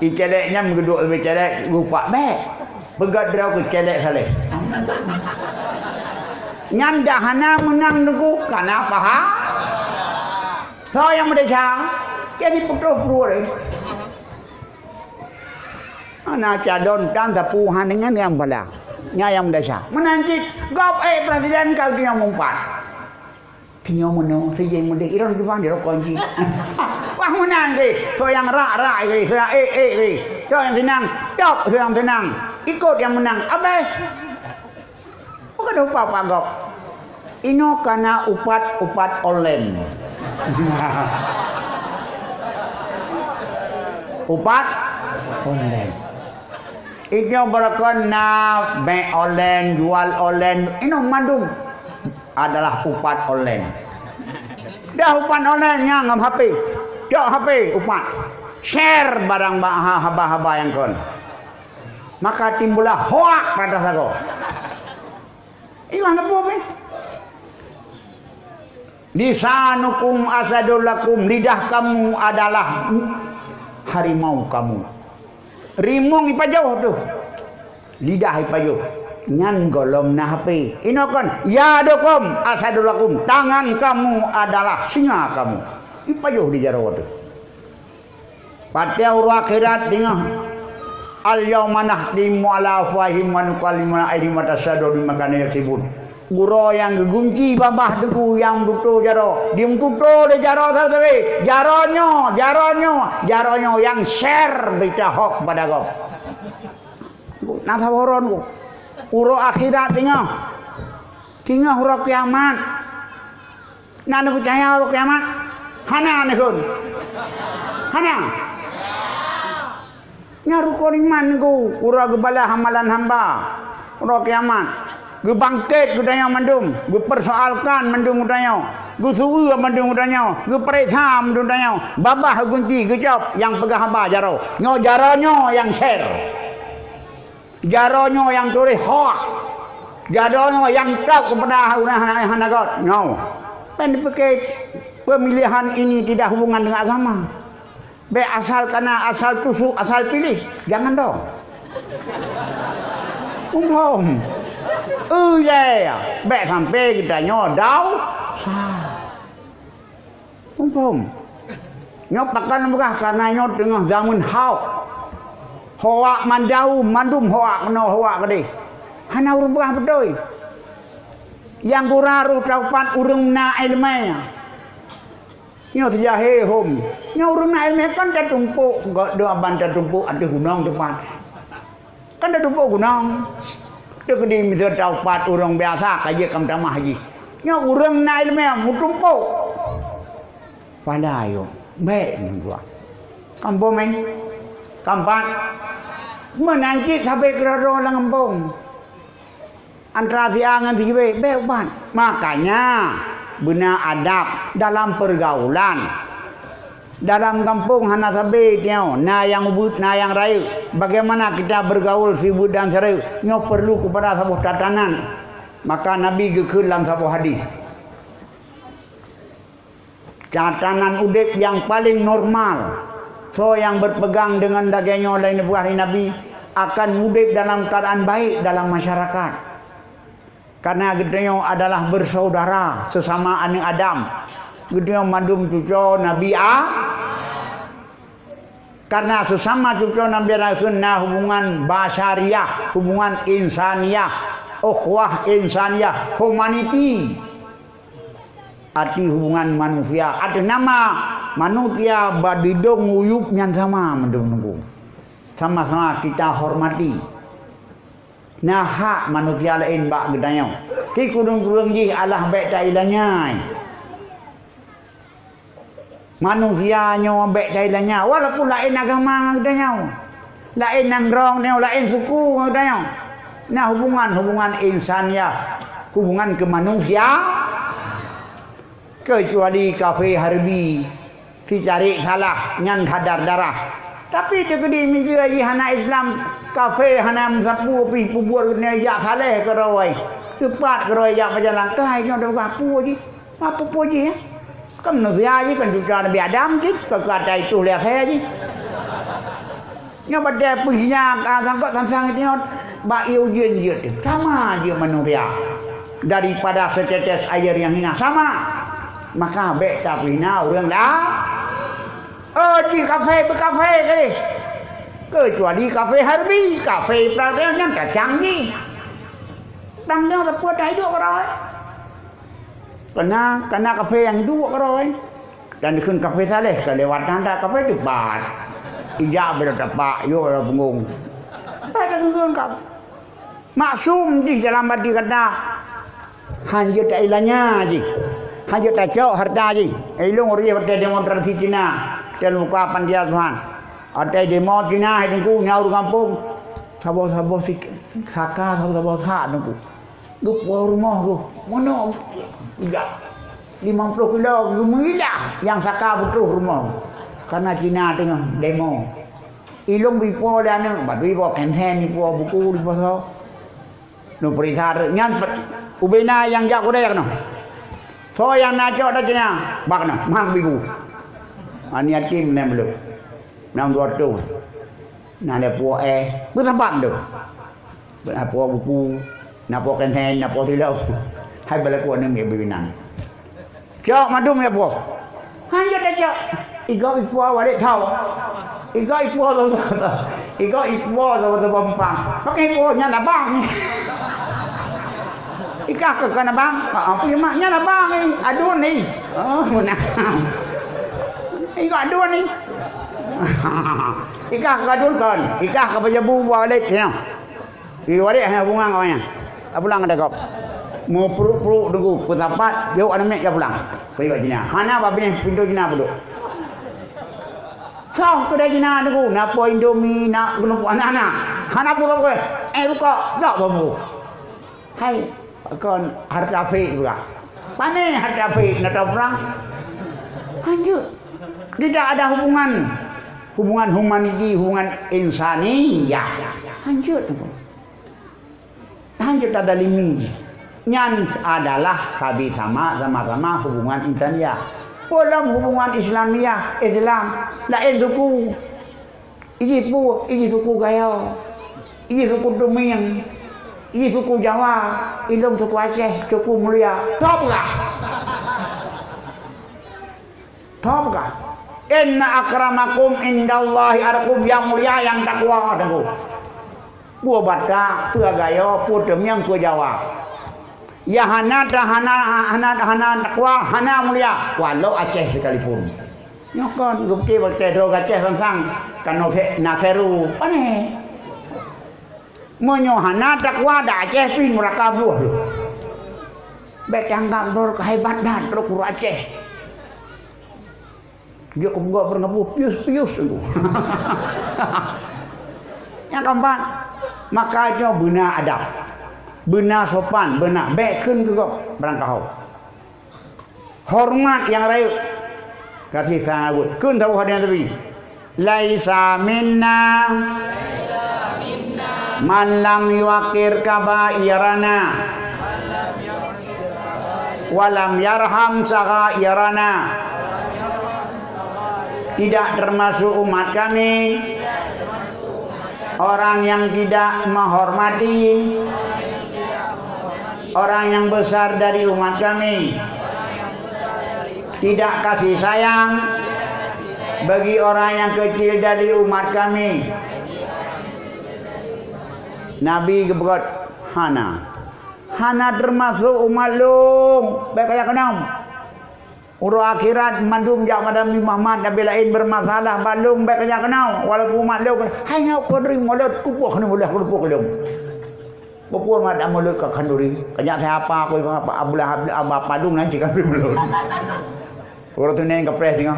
Iceleknya menggeduk lebih celek rupa be. Begadrau ke celek saleh. Nyanda hana menang nuku kana paha. Tahu yang merdeka. Jadi putra-putra ni. Anak cadon dan tapuhan dengan yang pala. Nyayam desa menanjit gop presiden kau dia mumpat tinyo mono sejai mode iron di bang dia kunci wah menang ke so yang rak ke so yang senang top so yang senang ikut yang menang abe bukan upah pak gop ino karena upat online upat online. Iknya berkon na be online jual online ini mandum adalah upat online. Dah upat online nya ngam HP. Cok HP upat. Share barang haba-haba yang kon. Maka timbullah hoak pada sago. Ilang apa be? Lisanukum asadulakum lidah kamu adalah harimau kamu. Rimung ipajauh tu. Lidah ipajauh. ngan golom nahapi inokon yadukum asadulakum, tangan kamu adalah singa kamu. Ipayuh di jaro tu. Pada urang akhirat tengah al yauma nahdimu ala afwahihim wa nukallimuna aydihim wa tashhadu bima kanu yaksibun. Guro yang gegunci babah deku yang tutu jaro. Dim tutu le jaro sabe. Jaronyo yang share berita hok pada kau. Nak saboron ku. Uro akhirat tingah uro kiamat. Nak percaya uro kiamat? Hana ni kun. Hana. Nyaru koring man ku ura gebala hamalan hamba ura kiamat ge bangkit gudanya mandum ge persoalkan mandum gudanya ge suru mandum gudanya ge periksa mandum gudanya babah gunti ge jawab yang pegang hamba jaro nyo jaronyo yang share jaronyo yang tulis hak jaronyo yang tahu kepada hanagot nyo pen pakai pemilihan ini tidak hubungan dengan agama. Be asal karena asal tusuk, asal pilih. Jangan dong. Umpam. Ya. Be sampai kita nyodau. Umpam. Nyopakan bukan karena nyot tengah zaman hau. Hoa mandau, mandum hoa kena hoa kade. Hana urang bukan betul. Yang guraru taupan urang na ilmanya. Nyo terjahe hom. Nyo urang na ilmu kan dah tumpuk, gak doa bantar tumpuk ada gunung depan. Kan dah tumpuk gunung. Dia kedi misal taupat urang biasa kaje kam tamah haji. Nyo urang na ilmu mu tumpuk. Pada ayo, baik ni gua. Kampung mai. Kampat. Menanti sampai kerana lang kampung. Antara siang dengan tiga beban. Makanya benar adab dalam pergaulan. Dalam kampung hana sabe tiao, na yang ubud, na yang rayu. Bagaimana kita bergaul sibut dan serayu? Nyo perlu kepada sebuah tatanan. Maka Nabi gekun dalam sebuah hadis. Tatanan udip yang paling normal. So yang berpegang dengan dagingnya lain buah Nabi akan udip dalam keadaan baik dalam masyarakat. Karena gedenya adalah bersaudara sesama anak Adam. Gedenya mandum cucu Nabi karena sesama cucu Nabi kena hubungan basyariah, hubungan insaniyah, ukhuwah insaniyah, humanity. Arti hubungan manusia. Ada nama manusia badidong uyup yang sama mendung. Sama-sama kita hormati. Nah hak manusia lain bak gedanya. Ki kudung-kudung ji Allah baik tak ilanya. Manusianya baik tak ilanya. Walaupun lain agama gedanya. Lain nangrong dia, lain suku gedanya. Nah hubungan insaniyah, hubungan ke manusia kecuali kafe harbi dicari salah nyan kadar darah. Tapi dia kedi mikir lagi hana Islam kafe hana sapu pi pubur ne ya saleh keroi. Tepat keroi ya berjalan kai nyo dah apa ji? Apa ji ya? Kan manusia ji kan juga Nabi Adam ji, kata itu lihat saya ji. Nya pada punya sangkot sang itu ba ujian je sama je manusia. Daripada setetes air yang hina sama. Maka baik tak hina orang dah. Di kafe berkafe kali. Kecuali kafe harbi, kafe pradel yang tak canggih. Tangnya tak puas dah hidup orang. Karena kafe yang dua orang. Dan dikun kafe saleh kelewatan dah kafe debat. Ijak berdepak, yo orang punggung. Ada dikun kap. Maksum di dalam hati kata hanya tak ilanya ji. Hanya tak jauh harta ji. Elong orang pada demonstrasi Cina. Dan muka pandia Tuhan. Ada demo Cina itu nyaur kampung. Sabo-sabo si kakak sabo-sabo sak nunggu. Gup rumah tu. Mana? Ya. 50 kilo gemilah yang saka butuh rumah. Karena Cina tengah demo. Ilung bipo dah ni, batu bipo kenten ni po buku di poso. Nu periksa nyan ubena yang jak kodek no. So yang najok dah Cina, bak no, mang bibu. Ani atim nem belum. Nang dua tu. Nang dia puak bertempat tu. Apa buku, napa kenten, napa tilau. Hai berlaku ni mi bibinan. Cak madum ya apa? Hanya dah cak. Iga ipu awak tahu. Iga ipu tu. Iga ipu tu bempang. Pakai ipu nya nak bang ni. Iga ke kana bang? Apa yang maknya nak bang ni? Adun ni. Oh, mana? Iga adun ni. Iga ke adun kan? Iga ke pejabu balik ni. Iwari hanya bunga kau nya. Pulang ada kau. Mau peruk-peruk dulu petapat jauh ada mek pulang. Pergi bagi jina. Hana babi pintu jina dulu. Cau kedai jina dulu. Napa Indomie nak guna anak-anak. Hana pulang ke. Buka cau tu. Hai kon harta fik juga. Mana harta fik nak pulang? Lanjut. Tidak ada hubungan humaniti, hubungan insani. Ya. Lanjut. Lanjut ada limit. Nyan adalah sama-sama hubungan insaniah. Dalam hubungan Islamiyah, Islam lain suku. Iki suku Gaya. Iki suku Domiang. Iki suku Jawa. Ilung suku Aceh, suku Mulia. Top kah? Inna akramakum indallahi arqum, yang mulia yang takwa dengu. Pua Batak, pua Gaya, pua Domiang, pua Jawa. Ya hana takwa, hana mulia, walau Aceh sekalipun. Nyokon gumti bakte do Aceh sang kano naseru. Pane. Monyo hana takwa da Aceh pin murakab luh. Betanggam dor kehebatan ro kuru Aceh. Dia kebugak berngapu pius-pius tu. Yang keempat, makanya benar adab. Benar sopan, benar bekun ke kau berangkau. Hormat yang rayu. Kasih sangat. Kun tahu hadiah tapi. Laisa minna man lam yuqir kabairana walam yarham saghairana. Tidak termasuk umat kami orang yang tidak menghormati orang yang besar dari umat kami, tidak kasih sayang bagi orang yang kecil dari umat kami. Nabi keberat Hana termasuk umat lum. Baik kaya kenam. Urut akhirat mandum jak madam Muhammad Nabi lain bermasalah balum baik kaya kenal walaupun umat lum hanya kodri mulut kupuh ni boleh kupuh lum. Bapur mat amulut ka kanduri. Kanya siapa aku apa abulah apa dum nanti kan belum. Urut tu neng kepres tengok.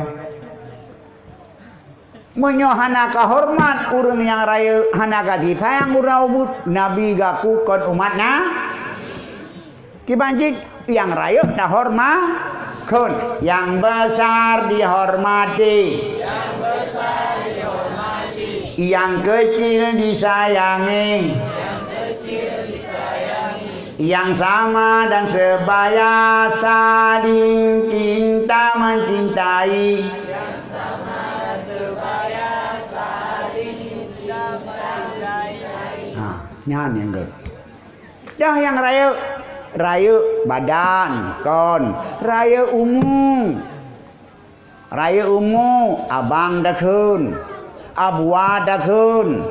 Menyohana kahormat urang yang raya hana gadi sayang urang ubud Nabi gaku kon umatna. Kibanjit yang raya dah hormat kun yang besar dihormati, yang kecil disayangi, yang sama dan sebaya saling cinta mencintai, nyan yang good. Dah yang raya badan kon raya umum abang dakun abua dakun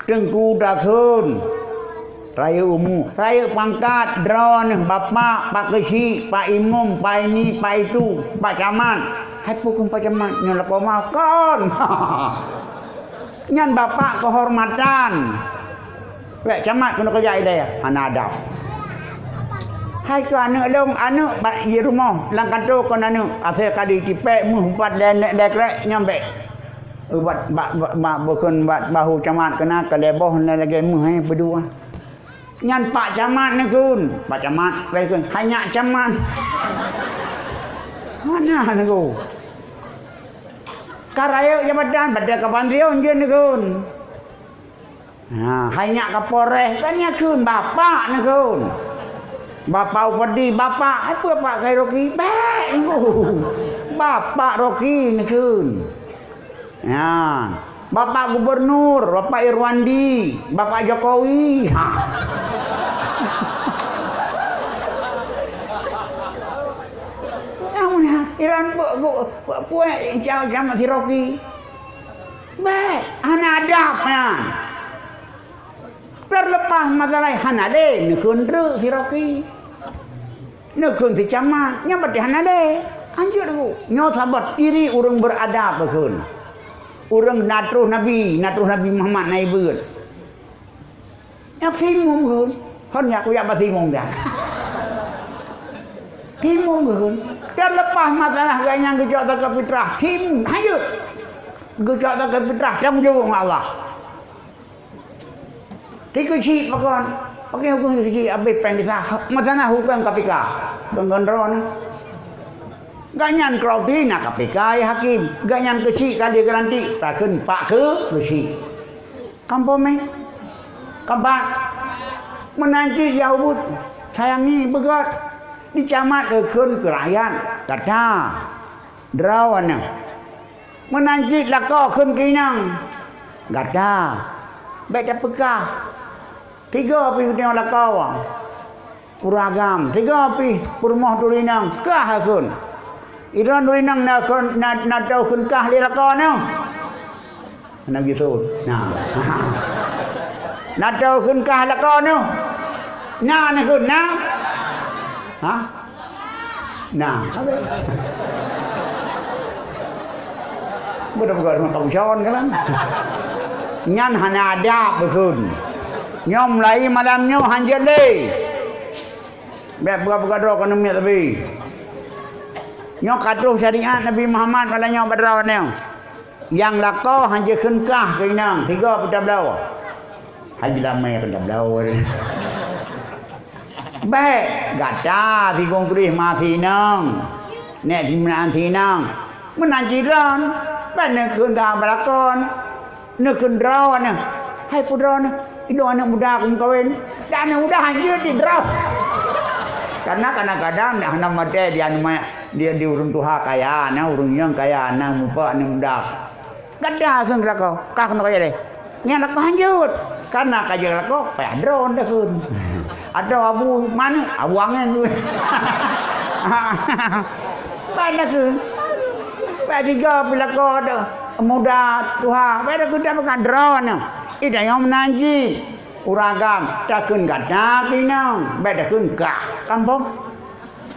tengku dakun raya umum raya pangkat drone bapak pak kecil pak imam pak ini pak itu pak camat hai pukul pak camat nyolok mau kon nyan bapak kehormatan pak camat kena kerja dia ana adab. Hai ke anak long anak bak ye rumah lang kantor kon anak asal kadi tipek mu empat lekrek nyampe buat bukan buat bahu camat kena ke leboh lagi mu hai berdua nyan pak camat ni kun pak camat baik kun hanya camat mana ni ku karaya jabatan pada kapan dia je ni kun hanya kapolres banyak kun bapak ni kun. Bapak upadi, bapak apa Pak Kai Roki? Bapak Roki ni kun. Ya, Bapak Gubernur, Bapak Irwandi, Bapak Jokowi. Ha. Iran puak jam si Rocky. Baik, hana adabnya. Terlepas masalah hana le, nekun ru si Rocky. Nekun si camat, nya berarti hana le. Anjur aku. Nyo sabat diri urang beradab bekeun. Urang natruh Nabi Muhammad naik beut. Nya simum keun. Hon nya ku ya basimum dah. Timung keun. Terlepas masalah ganyang gejok tak fitrah. Tim, hayut. Gejok tak fitrah. Tanggung jawab Allah. Tiga cik pakon. Pakai hukum tiga cik. Habis pendisah. Masalah hukum KPK. Penggendron. Ganyan krauti nak KPK ya hakim. Ganyan kecik kali garanti. Takkan pak ke kecik. Kampung meh. Kampak. Menanti jauh. Sayangi begat. Dicamat ekun kerayan kata drawana menanjit lako kun kinang kata beda pekah tiga pi tengok lako uragam tiga pi purmoh durinang kah kun iran durinang na kun na tau kun kah li lako no na gitu nah na tau kun kah lako no na kun na ha? Nah, apa? Budak-budak rumah kamu cawan kan? Nyan hana ada bekun. Nyom lai malam nyo hanjel le. Beb buka-buka doa kono mi tapi. Nyo katuh syariat Nabi Muhammad pada nyo badra nyo. Yang lako hanjel kenkah keinang tiga pita belau. Haji lamai kena belau. Baik, gata di kongkrih masih nang, nek di menanti nang, menanjiran, banyak kena belakon, nak kendrawan, hai pudran, itu anak muda kum kawin, dan anak muda hanyut di draw. Karena kadang-kadang anak muda dia diurung tuha kaya, anak urungnya kaya, anak muda anak muda, gada kan belakon, kah kena kaya deh, nyalak hanyut, karena kaya belakon, payah drone dah kun. Ada abu mana? Abu angin tu. Mana ke? Pak tiga bila kau ada muda tuha, pada kita bukan drone. Ida yang menanji uragam takun gada kinang, pada kun kah kampung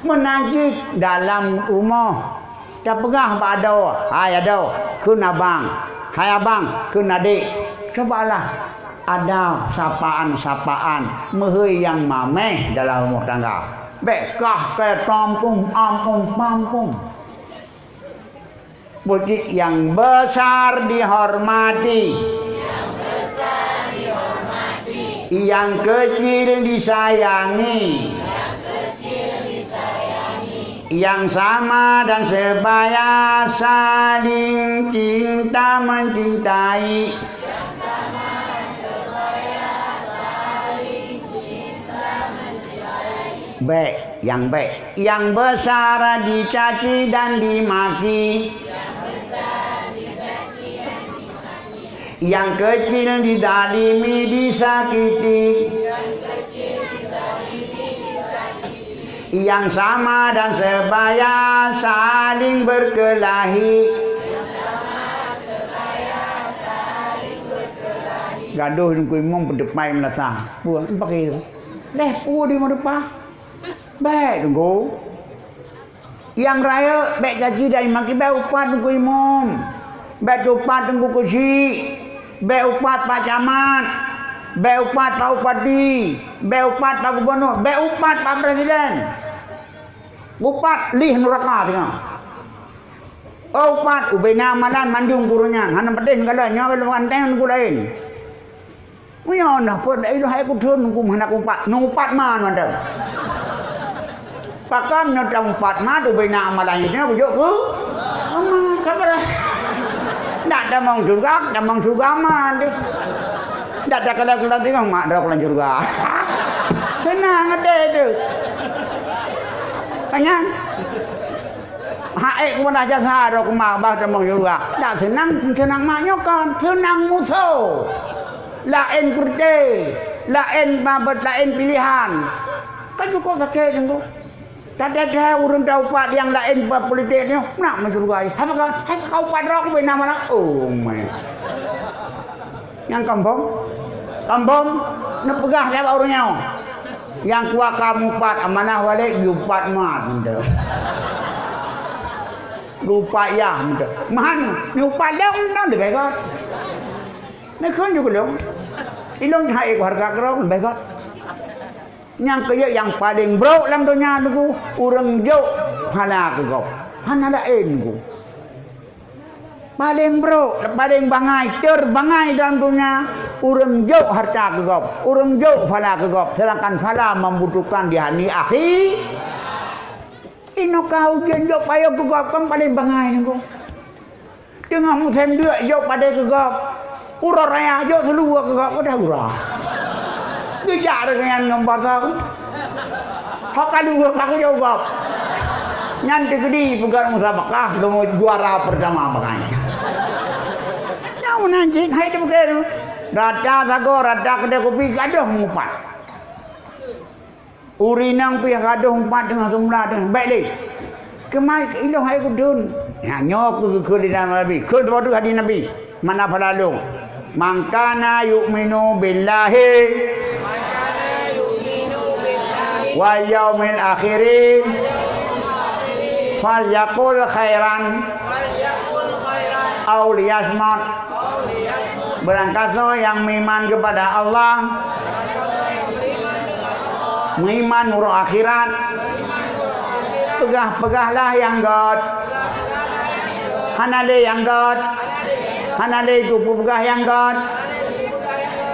menanji dalam rumah. Tak pegah pak ada, hai ada, kun abang, hai abang, kun adik. Cobalah. Ada sapaan-sapaan mehoi yang mameh dalam rumah tangga. Bekah ke pampung. Bukit yang besar dihormati. Yang kecil disayangi. Yang sama dan sebaya saling cinta mencintai. Baik, yang besar dicaci dan dimaki, yang kecil didalimi disakiti, yang sama dan sebaya saling berkelahi. Gaduh nunggu imam berdepan melasa, buang pakai itu. Leh, di mana depan? Baik tunggu. Yang raya baik janji dari maki baik upat tunggu imam. Baik upat tunggu kursi. Baik upat Pak Camat. Baik upat Pak Upati. Baik upat Pak Gubernur. Baik upat Pak Presiden. Upat lih neraka tengok. Oh upat ubena malan manjung kurunya. Hana pedin kalau nyawa luan teng tunggu lain. Muya dah pun itu hai ku thun nunggu mana upat. Nupat man mandang. Pakan nyodang empat madu bina amalannya bujuk ke? Ama kabar. Ndak ada mang surga man deh. Ndak ada kalau tengok mak ada kalau surga. Tenang ada tu. Tanya. haik kepada jasa dah kemar bah temang juga. Tak senang maknya kan, senang musuh. Lain putih, lain babet, lain pilihan. Kan cukup sakit sungguh. Tak ada orang tahu pak yang lain politiknya nak mencurigai. Apa kan? Hai kau padra aku bina mana? Oh my. Yang kampung nak pegah siapa orangnya? Yang kuat kamu pat amanah walik yupat mat benda. Lupa ya benda. Mahan yupat leong nak lebih kan? Nak kan juga leong. Ilong hai harga kerong lebih kan? Yang kaya yang paling bro dalam dunia tu orang jauh hala ke kau hana lain ku paling bro paling bangai terbangai dalam dunia orang jauh harta ke kau orang jauh hala ke kau sedangkan hala membutuhkan di hari akhir ino kau ujian jauh payah ke kau kan paling bangai ni ku dengan musim dia jauh pada ke kau urah raya jauh seluruh ke kau dah urah kejar dengan gambar tahu. Hak kedua aku jawab. Nyanti gede pegang musabakah lu juara pertama makanya. Jauh nanti hai tu begitu. Rada sago rada kedai kopi gaduh umpat. Urinang pi gaduh umpat dengan semula dengan baik leh. Kemai ilang hai kudun. Ya nyok ke dalam Nabi. Ke waktu hadis Nabi. Mana palalu. Mangkana yu'minu billahi wal yaumil akhir falyaqul khairan aw liyasmut. Berangkat yang beriman kepada Allah, beriman nurul akhirat, pegah-pegahlah yang God, hanale yang God, hanale itu pegah yang God,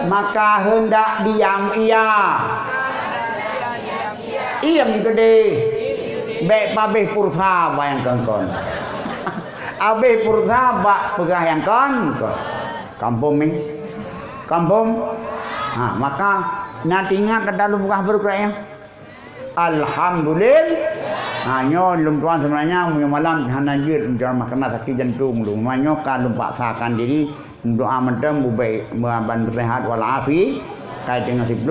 maka hendak diam ia. Iem gede, baik pabeh pursa bayang kongkon, abeh pursa bak pegah yang kon, kampung ni, kampung, maka nanti ingat ada lu pegah berkerak Alhamdulillah, nyo lum tuan sebenarnya punya malam hanajir jangan makan sakit jantung lu, nyo kan lum paksakan diri doa mendem bubai membantu sehat walafi kait dengan 10.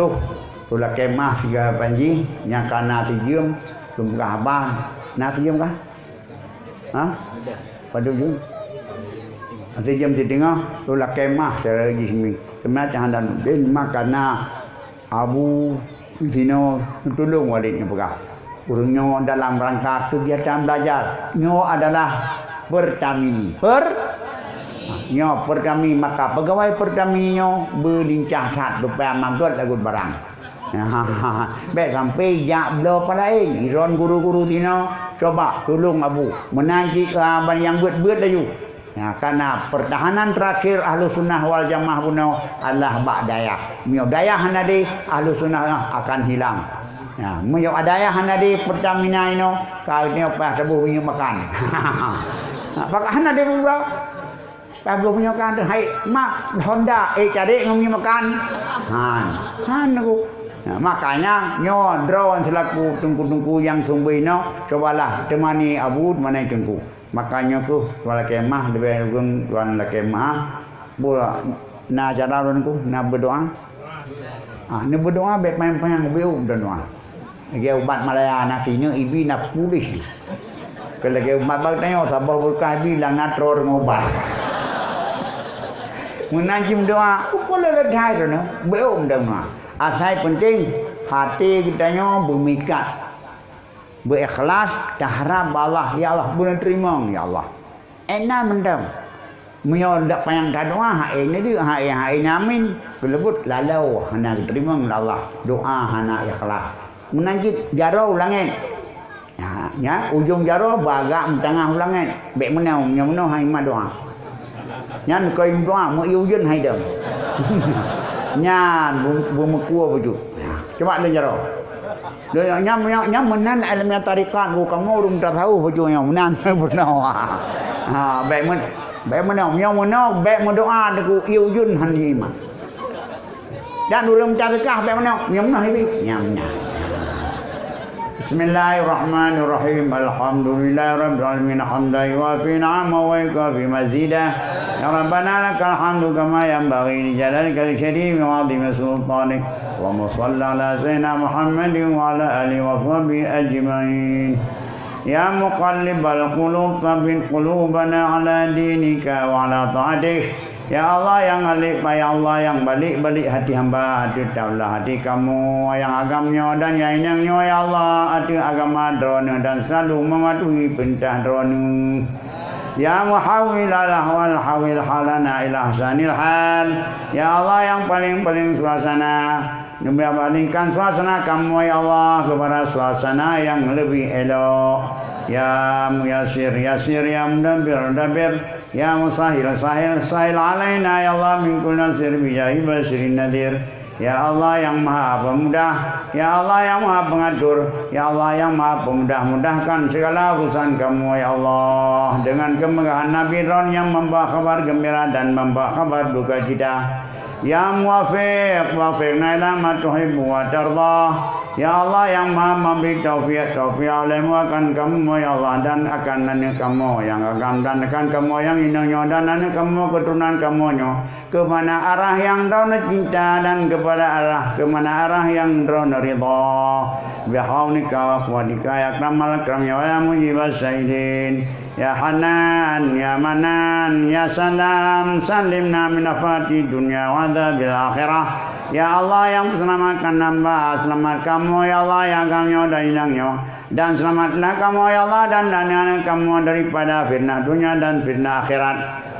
Tula kemah siga panji yang kana tijum lumgah ban na tijum kah ha pada jum tijum tidinga tula kemah secara jismi sebenarnya jangan dan bin makana Abu Dino tolong walidnya pegah urangnya dalam rangka kegiatan belajar nyo adalah pertamini nyo pertami maka pegawai pertamini nyo berlincah sat supaya manggut lagu barang. Baik sampai jak bela apa lain. Iron guru-guru Tino coba tolong Abu menajik abang yang buat-buat laju. Ya, karena pertahanan terakhir Ahlu Sunnah wal Jamaah punya Allah bak daya. Mio daya hanade Ahlu Sunnah akan hilang. Ya, mio daya hanade pertamina ino kau ni apa sebuah punya makan. Pak hanade pula Pablo punya makan tu hai mak Honda cari ngomong makan. Han aku. Nah, makanya nyo drawan selaku tungku-tungku yang sumber no cobalah temani Abu temani tungku. Makanya ku wala kemah lebih gun tuan la kemah bola na jalan ku na berdoa. Ni berdoa bet main payang beu doa. Lagi ubat Malaya nantinya ibi nak pulih. Kalau lagi ubat bag tanya sabah berkah bilang natror ngobat. Menajim doa, boleh ledai tu no. Beu doa. Asal penting hati kita nyo bermikat, berikhlas, dah harap Allah, ya Allah boleh terima, ya Allah. Enak mendam, mio dak payang doa, ini dia, ini amin, kelebut lalau, hana terima Allah, doa hana ikhlas. Menangkit jaro ulangin, ya ujung jaro bagak tengah ulangin, baik menau, yang menau hai ma doa. Nyan kau doa, mau iujun hai dam. Nyan bumekua baju. Coba lu jaro. Nyam menan ilmu tarikat bu kamu urung tak tahu baju yang menan berdoa. Baik menau, yang menau baik mendoa deku iujun hani mah. Dan urang tarikat baik menau, nyam nah ini. Nyam. Bismillahirrahmanirrahim. Alhamdulillahirabbil alamin hamdan yuwafi ni'amahu wa yukafi mazidah. Ya Rabbana lakal hamdu kama yanbaghi li jalalika al-karim wa 'azimi sultanik. Allahumma shalli ala sayyidina Muhammadin wa ala alihi wa sahbihi ajma'in. Ya muqallibal qulub tsabbit qulubana ala dinika wa ala ta'atik. Ya Allah yang alik, ya Allah yang balik-balik hati hamba, tetaplah hati kamu yang agamnya dan yang inangnya, ya Allah hati agama drona dan selalu mematuhi perintah drona. Ya muhawil al-ahwal hawil halana ila ahsanil hal. Ya Allah yang paling suasana, palingkan suasana kamu ya Allah kepada suasana yang lebih elok. Ya muyasir yasir, ya mudabbir dabbir, ya musahil sahil alaina ya Allah min kulli nasir bijahi basirin nadir. Ya Allah yang maha pemudah, ya Allah yang maha pengatur, ya Allah yang maha pemudah, mudahkan segala urusan kamu ya Allah dengan kemegahan Nabi Ron yang membawa kabar gembira dan membawa kabar duka kita. Ya muwafiq wafiqna ila ma tuhibbu wa tardah. Ya Allah yang maha memberi taufiq olehmu akan kamu ya Allah dan akan nanya kamu yang akan dan akan kamu yang inangnya dan nanya kamu keturunan kamunya kemana arah yang daun cinta dan kepada arah kemana arah yang daun ridha. Bihaunika wa quwwatika ya akramal akramya wa ya mujibas sayyidin. Ya Hanan, Ya Manan, Ya Salam, salimna min afati dunya wa adzabil akhirah. Ya Allah yang selamatkan hamba, selamat kamu ya Allah yang kamu dan inangnya, dan selamatlah kamu ya Allah dan kamu daripada fitnah dunia dan fitnah akhirat,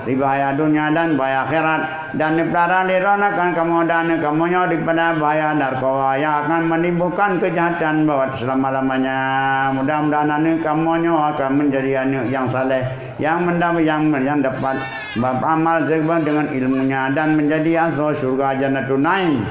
bahaya dunia dan bahaya akhirat, dan daripada diranakan kamu dan kamunya daripada bahaya narkoba yang akan menimbulkan kejahatan buat selama-lamanya. Mudah-mudahan anak kamunya akan menjadi anak yang saleh, yang mendapat yang dapat beramal sesuai dengan ilmunya dan menjadi ahli surga Jannatul Naim.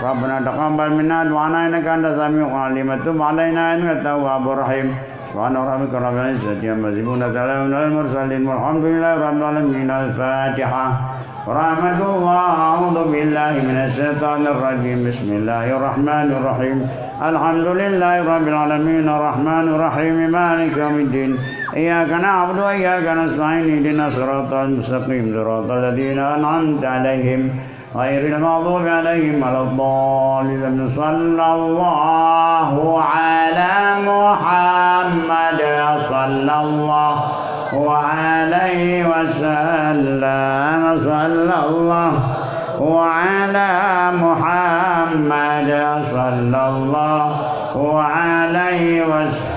Rabbana taqabbal minna du'ana innaka antas samiul alim wa tub 'alaina innaka tawwabur rahim. Wa ana rabbika rabbil izzati amma yasifun wa salamun 'alal mursalin walhamdulillahi rabbil alamin. Al-Fatihah. Rahmatullah. A'udzu billahi minasy syaithanir rajim. Bismillahirrahmanirrahim. Alhamdulillahi rabbil alamin arrahmanir rahim maliki yaumiddin. Iyyaka na'budu wa iyyaka nasta'in ihdinas siratal mustaqim siratal ladzina an'amta 'alaihim ghairil maghdubi 'alaihim waladdallin. Sallallahu ala Muhammad sallallahu alaihi wasallam. Sallallahu ala Muhammad sallallahu alaihi wasallam.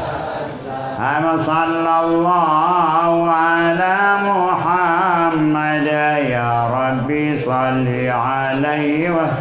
Sallallahu ala Muhammad ya Rabbi salli alaihi wa